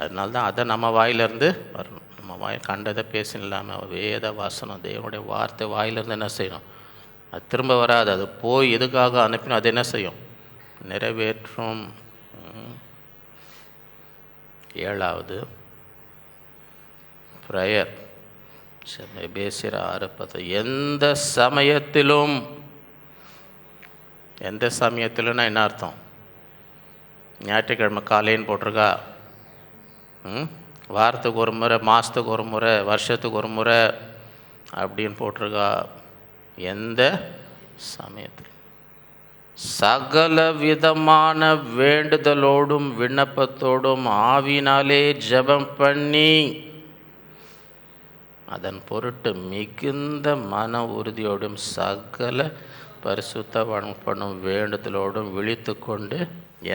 அதனால தான் அதை நம்ம வாயிலேருந்து வரணும். நம்ம வாய் கண்டதை பேசணும் இல்லாமல் வேத வாசனம் தேவனுடைய வார்த்தை வாயிலேருந்து என்ன செய்யணும்? அது திரும்ப வராது, அது போய் எதுக்காக அனுப்பினோம் அது என்ன செய்யும்? நிறைவேற்றும். 7வது ப்ரேயர் எபேசியர் 6:10. எந்த சமயத்திலும், எந்த சமயத்திலும்னா என்ன அர்த்தம்? ஞாயிற்றுக்கிழமை காலைன்னு போட்டிருக்கா? வாரத்துக்கு ஒரு முறை, மாதத்துக்கு ஒரு முறை, வருஷத்துக்கு ஒரு முறை அப்படின்னு போட்டிருக்கா? எந்த சமயத்தில் சகல விதமான வேண்டுதலோடும் விண்ணப்பத்தோடும் ஆவினாலே ஜெபம் பண்ணி அதன் பொருட்டு மிகுந்த மன உறுதியோடும் சகல பரிசுத்த பண்ணும் வேண்டுதலோடும் விழித்து கொண்டு,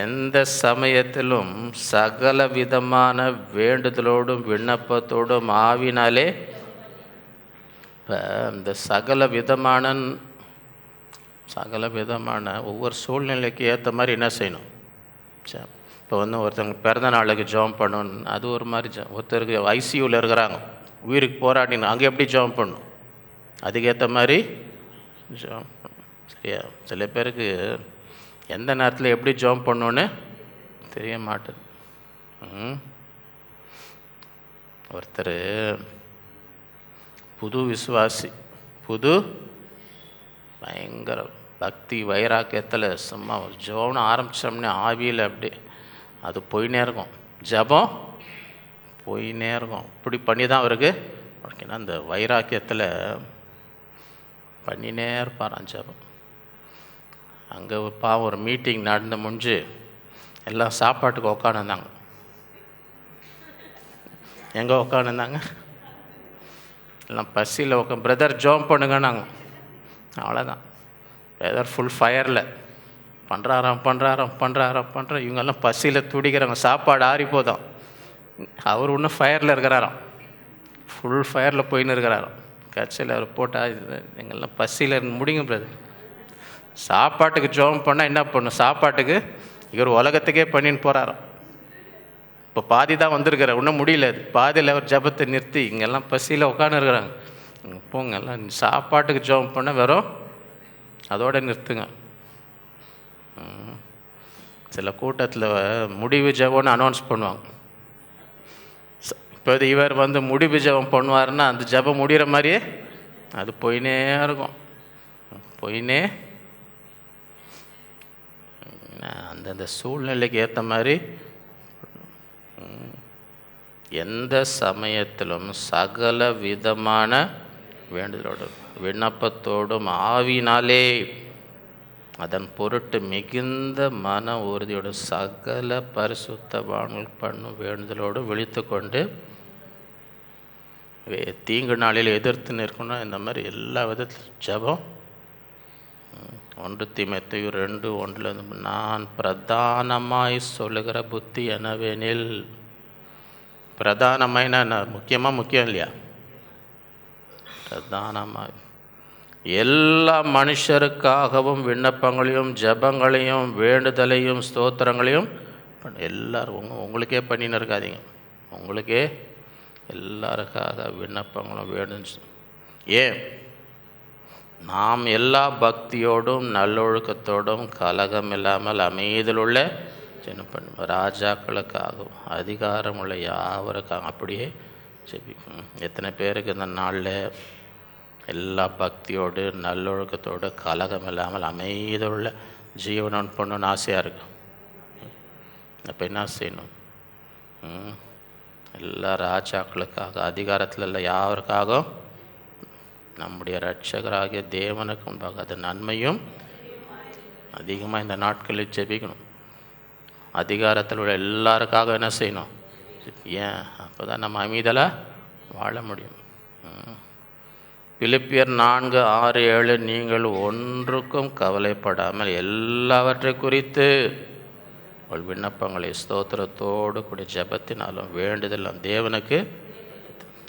எந்த சமயத்திலும் சகல விதமான வேண்டுதலோடும் விண்ணப்பத்தோடும் ஆவினாலே. இப்போ இந்த சகல விதமான ஒவ்வொரு சூழ்நிலைக்கு ஏற்ற மாதிரி என்ன செய்யணும்? இப்போ ஒருத்தவங்க பிறந்த நாளுக்கு ஜெபம் பண்ணணும், அது ஒரு மாதிரி. ஒருத்தருக்கு ஐசியூவில் இருக்கிறாங்க, உயிருக்கு போராடினு, அங்கே எப்படி ஜெபம் பண்ணணும்? அதுக்கேற்ற மாதிரி ஜெபம் பண்ணணும். சரியா? சில பேருக்கு எந்த நேரத்தில் எப்படி ஜெபம் பண்ணணுன்னு தெரிய மாட்டேது. ஒருத்தர் புது விசுவாசி, பயங்கர பக்தி வைராக்கியத்தில் சும்மா ஜெபம்னு ஆரம்பித்தோம்னே ஆவியில் அப்படி அது போயினே இருக்கும், ஜெபம் போயினே இருக்கும். இப்படி பண்ணி தான் அவருக்கு ஓகேனா அந்த வைராக்கியத்தில் பண்ணினே இருப்பாராம் ஜெபம். அங்கே பாவம் ஒரு மீட்டிங் நடந்து முடிஞ்சு எல்லாம் சாப்பாட்டுக்கு உட்காந்துருந்தாங்க. எங்கே உட்காந்துருந்தாங்க? எல்லாம் பசியில் பிரதர் ஜெபம் பண்ணுங்கன்னாங்க. அவ்வளோதான், பிரதர் ஃபுல் ஃபயரில் பண்ணுறாராம். இவங்கெல்லாம் பசியில் துடிக்கிறாங்க, சாப்பாடு ஆறி போதும், அவர் இன்னும் ஃபயரில் இருக்கிறாராம், ஃபுல் ஃபயரில் போயின்னு இருக்கிறாராம். கட்சியில் அவர் போட்டால் எங்கெல்லாம் பசியில் முடிங்க பிரதர். சாப்பாட்டுக்கு ஜெபம் பண்ணால் என்ன பண்ணும்? சாப்பாட்டுக்கு இவர் உலகத்துக்கே பண்ணின்னு போகிறாராம். இப்போ பாதி தான் வந்திருக்கிறார், இன்னும் முடியல. அது பாதியில் அவர் ஜெபத்தை நிறுத்தி இங்கெல்லாம் பசியில் உட்காந்துருக்குறாங்க. போங்க எல்லாம் சாப்பாட்டுக்கு ஜெபம் பண்ண வெறும் அதோடு நிறுத்துங்க. சில கூட்டத்தில் முடிவு ஜெபம்னு அனௌன்ஸ் பண்ணுவாங்க. இப்போ இவர் முடிவு ஜெபம் பண்ணுவார்னா அந்த ஜெபம் முடிகிற மாதிரியே அது போயினே இருக்கும், போயினே. அந்தந்த சூழ்நிலைக்கு ஏற்ற மாதிரி எந்த சமயத்திலும் சகல விதமான வேண்டுதலோடும் விண்ணப்பத்தோடும் ஆவினாலே அதன் பொருட்டு மிகுந்த மன உறுதியோடு சகல பரிசுத்தவான்கள் பண்ணும் வேண்டுதலோடு விழித்து கொண்டு தீங்கு நாளில் எதிர்த்து நிற்கணும். இந்த மாதிரி எல்லா விதத்திலும் ஜெபம். 1 தீமோத்தேயு 2:1 நான் பிரதானமாய் சொல்லுகிற புத்தி எனவெனில். பிரதானமாய்னா முக்கியம் இல்லையா? பிரதானமாய் எல்லா மனுஷருக்காகவும் விண்ணப்பங்களையும் ஜெபங்களையும் வேண்டுதலையும் ஸ்தோத்திரங்களையும் எல்லாரும் உங்களுக்கே பண்ணின்னு இருக்காதீங்க, உங்களுக்கே எல்லாருக்காக விண்ணப்பங்களும் வேண்டும். ஏன்? நாம் எல்லா பக்தியோடும் நல்லொழுக்கத்தோடும் கலகம் இல்லாமல் அமைதியிலுள்ள சின்ன ராஜாக்களுக்காகவும் அதிகாரம் உள்ள யாவருக்காக அப்படியே ஜெபிக்கணும். எத்தனை பேருக்கு இந்த நாளில் எல்லா பக்தியோடு நல்லொழுக்கத்தோடு கலகம் இல்லாமல் அமைதியுள்ள ஜீவனம் பண்ணணுன்னு ஆசையாக இருக்கு. அப்போ என்ன செய்யணும்? எல்லா ராஜாக்களுக்காக அதிகாரத்தில் இல்லை யாருக்காகவும் நம்முடைய இரட்சகராகிய தேவனுக்கு முன்பாக அது நன்மையும் அதிகமாக இந்த நாட்களில் ஜெபிக்கணும். அதிகாரத்தில் உள்ள எல்லாருக்காக என்ன செய்யணும்? ஏன்? அப்போ தான் நம்ம அமைதியில் வாழ முடியும். பிலிப்பியர் 4:6-7 நீங்கள் ஒன்றுக்கும் கவலைப்படாமல் எல்லாவற்றை குறித்து உங்கள் விண்ணப்பங்களை ஸ்தோத்திரத்தோடு கூட ஜெபத்தினாலும் வேண்டுதலும் தேவனுக்கு,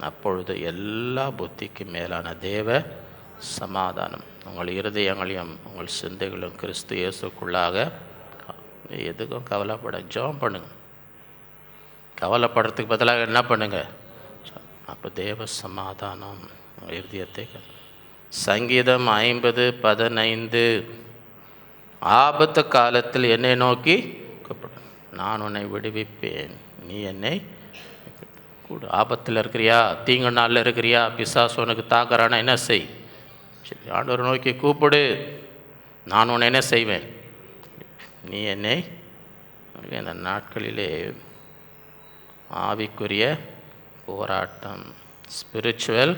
அப்பொழுது எல்லா புத்திக்கு மேலான தேவ சமாதானம் உங்கள் இருதயங்களையும் உங்கள் சிந்தைகளும் கிறிஸ்து இயேசுக்குள்ளாக. எதுக்கும் கவலைப்பட ஜெபம் பண்ணுங்க. கவலைப்படுறதுக்கு பதிலாக என்ன பண்ணுங்க? அப்போ தேவ சமாதானம் இருதயத்தை. சங்கீதம் 50:15 ஆபத்து காலத்தில் என்னை நோக்கி கூப்பிடு, நான் உன்னை விடுவிப்பேன், நீ என்னை கூடு. ஆபத்தில் இருக்கிறியா, தீங்கு நாளில் இருக்கிறியா, பிசாசு உனக்கு தாக்குறானா, என்ன செய்? சரி, ஆண்டவரை நோக்கி கூப்பிடு, நான் உன்னை என்ன செய்வேன், நீ என்னை. இந்த நாட்களிலே ஆவிக்குரிய போராட்டம், ஸ்பிரிச்சுவல்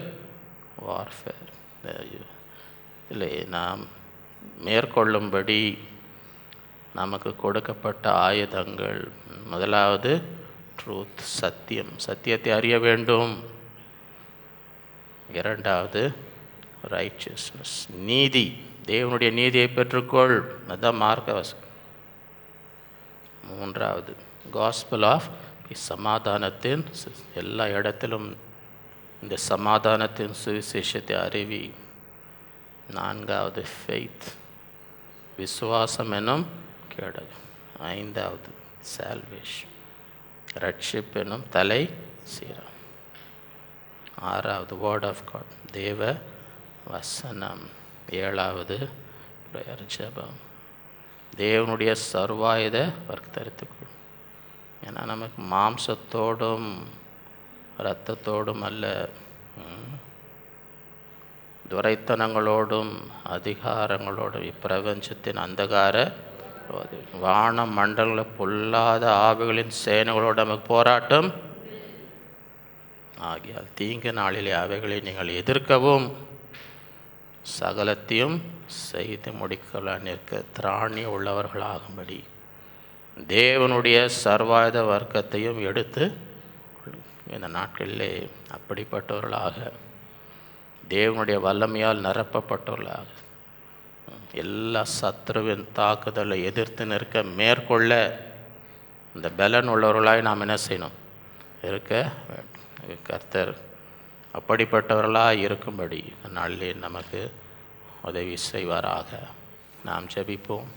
வார்ஃபேர், இதில் நாம் மேற்கொள்ளும்படி நமக்கு கொடுக்கப்பட்ட ஆயுதங்கள், முதலாவது ட்ரூத், சத்தியம், சத்தியத்தை அறிய வேண்டும். இரண்டாவது ரைச்சியஸ்னஸ், நீதி, தேவனுடைய நீதியை பெற்றுக்கொள், அதுதான் மார்க்கவாசம். மூன்றாவது காஸ்பல் ஆஃப் சமாதானத்தின், எல்லா இடத்திலும் இந்த சமாதானத்தின் சுவிசேஷத்தை அறிவி. நான்காவது ஃபெய்த், விசுவாசம் எனும் கேடகம். ஐந்தாவது சால்வேஷன், ரட்சிப் எனும் தலை சீரம். ஆறாவது வேர்ட் ஆஃப் காட், தேவ வசனம். ஏழாவது பிரேயர், ஜெபம். தேவனுடைய சர்வாயுத வர்க்கத்தரித்துக்கொள். ஏன்னா நமக்கு மாம்சத்தோடும் இரத்தத்தோடும் அல்ல, துரைத்தனங்களோடும் அதிகாரங்களோடும் இப்பிரபஞ்சத்தின் அந்தகார வான மண்டல பொல்லாத ஆவிகளின் சேனைகளோடு நமக்கு போராட்டம். ஆகியால் தீங்கு நாளிலே அவைகளை நீங்கள் எதிர்க்கவும் சகலத்தையும் செய்து முடிக்க நிற்க திராணி உள்ளவர்களாகும்படி தேவனுடைய சர்வாயுத வர்க்கத்தையும் எடுத்து இந்த நாட்களிலே அப்படிப்பட்டவர்களாக, தேவனுடைய வல்லமையால் நிரப்பப்பட்டவர்களாக, எல்லா சத்ருவின் தாக்குதலை எதிர்த்து நிற்க மேற்கொள்ள இந்த பலன் உள்ளவர்களாய் நாம் என்ன செய்யணும், இருக்க வேண்டும். கர்த்தர் அப்படிப்பட்டவர்களாக இருக்கும்படி இந்த நாளிலே நமக்கு உதவி செய்வாராக. நாம் ஜெபிப்போம்.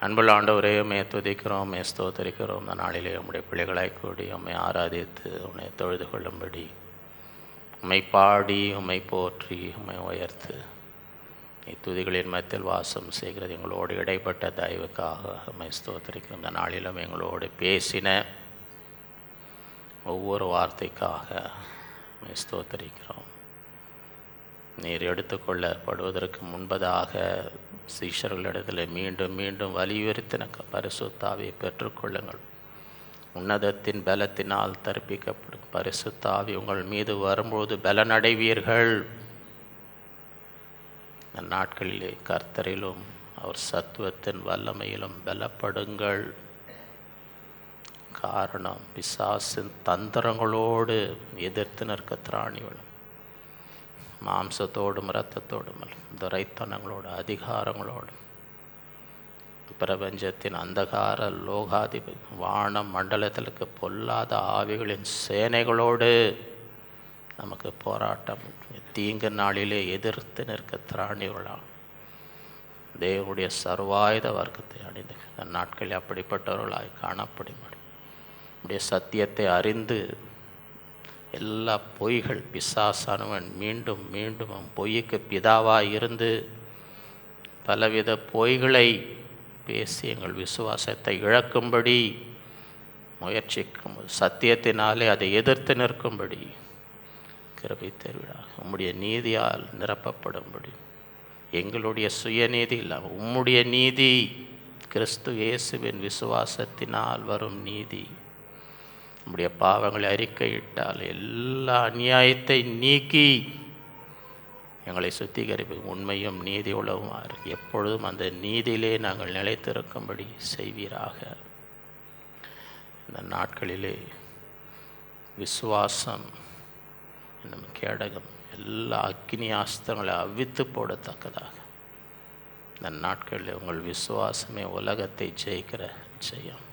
அன்புள்ள ஆண்டவரே, உம்மை துதிக்கிறோம், உம்மை ஸ்தோத்திரிக்கிறோம். இந்த நாளிலே உம்முடைய பிள்ளைகளாய் கூடி உம்மை ஆராதித்து உம்மை தொழுது கொள்ளும்படி, உம்மை பாடி உம்மை போற்றி உம்மை உயர்த்து துதிகளின் மத்தியில் வாசம் செய்கிறது எங்களோடு இடைப்பட்ட தயவுக்காக உம்மை ஸ்தோத்திரிக்கிறோம். இந்த நாளிலும் எங்களோடு பேசின ஒவ்வொரு வார்த்தைக்காக உம்மை ஸ்தோத்திரிக்கிறோம். நீர் எடுத்துக்கொள்ளப்படுவதற்கு முன்பதாக சீஷர்களிடத்தில் மீண்டும் மீண்டும் வலியுறுத்தின பரிசுத்த ஆவியை பெற்றுக்கொள்ளுங்கள், உன்னதத்தின் பலத்தினால் தற்பிக்கப்படும் பரிசுத்த ஆவி உங்கள் மீது வரும்போது பலனடைவீர்கள். இந்த நாட்களிலே கர்த்தரிலும் அவர் சத்துவத்தின் வல்லமையிலும் பலப்படுங்கள். காரணம், பிசாசின் தந்திரங்களோடு எதிர்த்து நிற்க திராணிகள், மாம்சத்தோடும் இரத்தத்தோடும் துரைத்தனங்களோடு அதிகாரங்களோடு பிரபஞ்சத்தின் அந்தகார லோகாதிபதி வான மண்டலத்திற்கு பொல்லாத ஆவிகளின் சேனைகளோடு நமக்கு போராட்டம். தீங்கு நாளிலே எதிர்த்து நிற்க திராணிகளாம் தேவனுடைய சர்வாயுத வர்க்கத்தை அடைந்து இந்த நாட்களில் அப்படிப்பட்டவர்களாய் காணப்படும். உடைய சத்தியத்தை அறிந்து எல்லா பொய்கள், பிசாசானவன் மீண்டும் மீண்டும் பொய்க்கு பிதாவாக இருந்து பலவித பொய்களை பேசி எங்கள் விசுவாசத்தை இழக்கும்படி முயற்சிக்கும், சத்தியத்தினாலே அதை எதிர்த்து நிற்கும்படி கிருபை தருவீராக. உம்முடைய நீதியால் நிரப்பப்படும்படி, எங்களுடைய சுயநீதி இல்லாமல் உம்முடைய நீதி, கிறிஸ்து இயேசுவின் விசுவாசத்தினால் வரும் நீதி, நம்முடைய பாவங்களை அறிக்கையிட்டால் எல்லா அநியாயத்தை நீக்கி எங்களை சுத்திகரிப்பு உண்மையும் நீதி உலகுமாறு எப்பொழுதும் அந்த நீதியிலே நாங்கள் நிலைத்திருக்கும்படி செய்வீராக. இந்த நாட்களிலே விசுவாசம் என்னும் கேடகம் எல்லா அக்கினி ஆஸ்திரங்களை அவித்து போடத்தக்கதாக இந்த நாட்களில் உங்கள் விசுவாசமே உலகத்தை ஜெயிக்கிற ஜெயம்.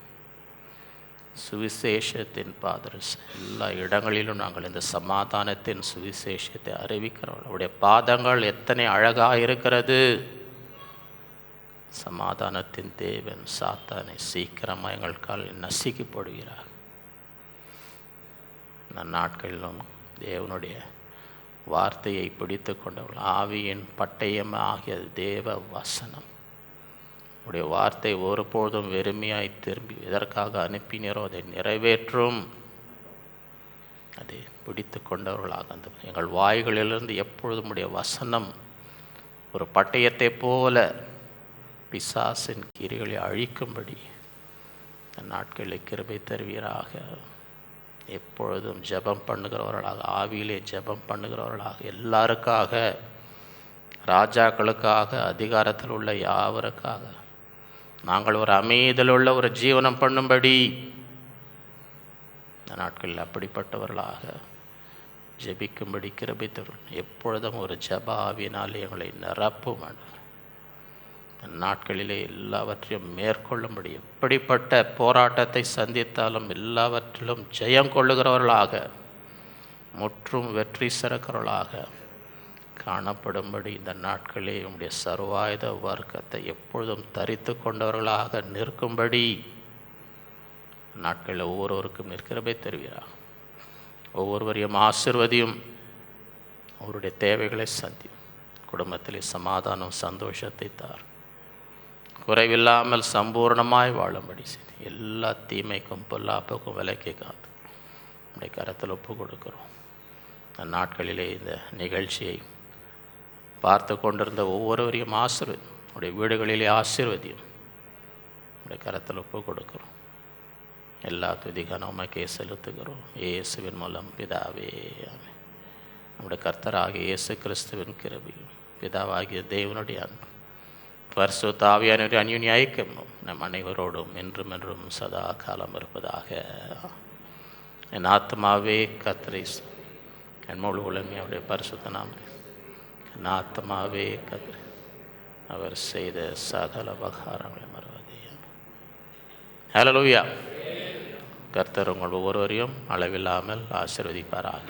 சுவிசேஷத்தின் பாதரஸ் எல்லா இடங்களிலும் நாங்கள் இந்த சமாதானத்தின் சுவிசேஷத்தை அறிவிக்கிறோம். அவருடைய பாதங்கள் எத்தனை அழகாக இருக்கிறது. சமாதானத்தின் தேவன் சாத்தானை சீக்கிரமாக எங்கள் காலில் நசுக்கி போடுகிறார். இந்த நாட்களிலும் தேவனுடைய வார்த்தையை பிடித்து கொண்டவர்கள் ஆவியின் பட்டயம் ஆகிய தேவ வசனம் உடைய வார்த்தை ஒருபோதும் வெறுமையாய் திரும்பி எதற்காக அனுப்பினரோ அதை நிறைவேற்றும். அதை பிடித்து கொண்டவர்களாக அந்த எங்கள் வாய்களிலிருந்து எப்பொழுதும் உடைய வசனம் ஒரு பட்டயத்தை போல பிசாசின் கிரிகளை அழிக்கும்படி நாட்களில் கிருபை தருவீராக. எப்பொழுதும் ஜெபம் பண்ணுகிறவர்களாக, ஆவியிலே ஜெபம் பண்ணுகிறவர்களாக, எல்லாருக்காக, ராஜாக்களுக்காக, அதிகாரத்தில் உள்ள யாவருக்காக நாங்கள் ஒரு அமைதியில் உள்ள ஒரு ஜீவனம் பண்ணும்படி இந்த நாட்களில் அப்படிப்பட்டவர்களாக ஜெபிக்கும்படி கிருபை தரும். எப்பொழுதும் ஒரு ஜெப ஆவியினால் எங்களை நிரப்பும் ஆண்டவர். நாட்களிலே எல்லாவற்றையும் மேற்கொள்ளும்படி எப்படிப்பட்ட போராட்டத்தை சந்தித்தாலும் எல்லாவற்றிலும் ஜெயம் கொள்ளுகிறவர்களாக, முற்றும் வெற்றி சிறக்கிறவர்களாக காணப்படும்படி இந்த நாட்களே உங்களுடைய சர்வாயுத வர்க்கத்தை எப்பொழுதும் தரித்து கொண்டவர்களாக நிற்கும்படி நாட்களில் ஒவ்வொருவருக்கும் நிற்கிறபை தருவீராக. ஒவ்வொருவரையும் ஆசீர்வதியும், அவருடைய தேவைகளை சந்தியும், குடும்பத்திலே சமாதானம் சந்தோஷத்தை தார், குறைவில்லாமல் சம்பூர்ணமாய் வாழும்படி செய்து எல்லா தீமைக்கும் பொல்லாப்புக்கும் விலக்கி காத்து நம்முடைய கரத்தில் ஒப்பு கொடுக்கிறோம். இந்த நாட்களிலே இந்த நிகழ்ச்சியை பார்த்து கொண்டிருந்த ஒவ்வொருவரையும் ஆசீர்வதி, உடைய வீடுகளிலே ஆசீர்வதியும் உடைய கரத்தில் ஒப்பு கொடுக்கிறோம். எல்லா துதிக்கான உமக்கே செலுத்துகிறோம் இயேசுவின் மூலம் பிதாவே. ஆமென். நம்முடைய கர்த்தராகிய இயேசு கிறிஸ்துவின் கிருபையும் பிதாவாகிய தேவனுடைய அன்பும் பரிசுத்த ஆவியானவருடைய அந்யோன்ய ஐக்கியமும் நம் அனைவரோடும் என்றும் என்றும் சதா காலம் இருப்பதாக. என் ஆத்மாவே கர்த்தரை, என் முழு உலகமே அவருடைய பரிசுத்த நாமம். என் ஆத்மாவே கர்த்தரை, அவர் செய்த சகல உபகாரங்களை மறவாதே. ஹல்லேலூயா. கர்த்தர் உங்கள் ஒவ்வொருவரையும் அளவில்லாமல் ஆசீர்வதிப்பாராக.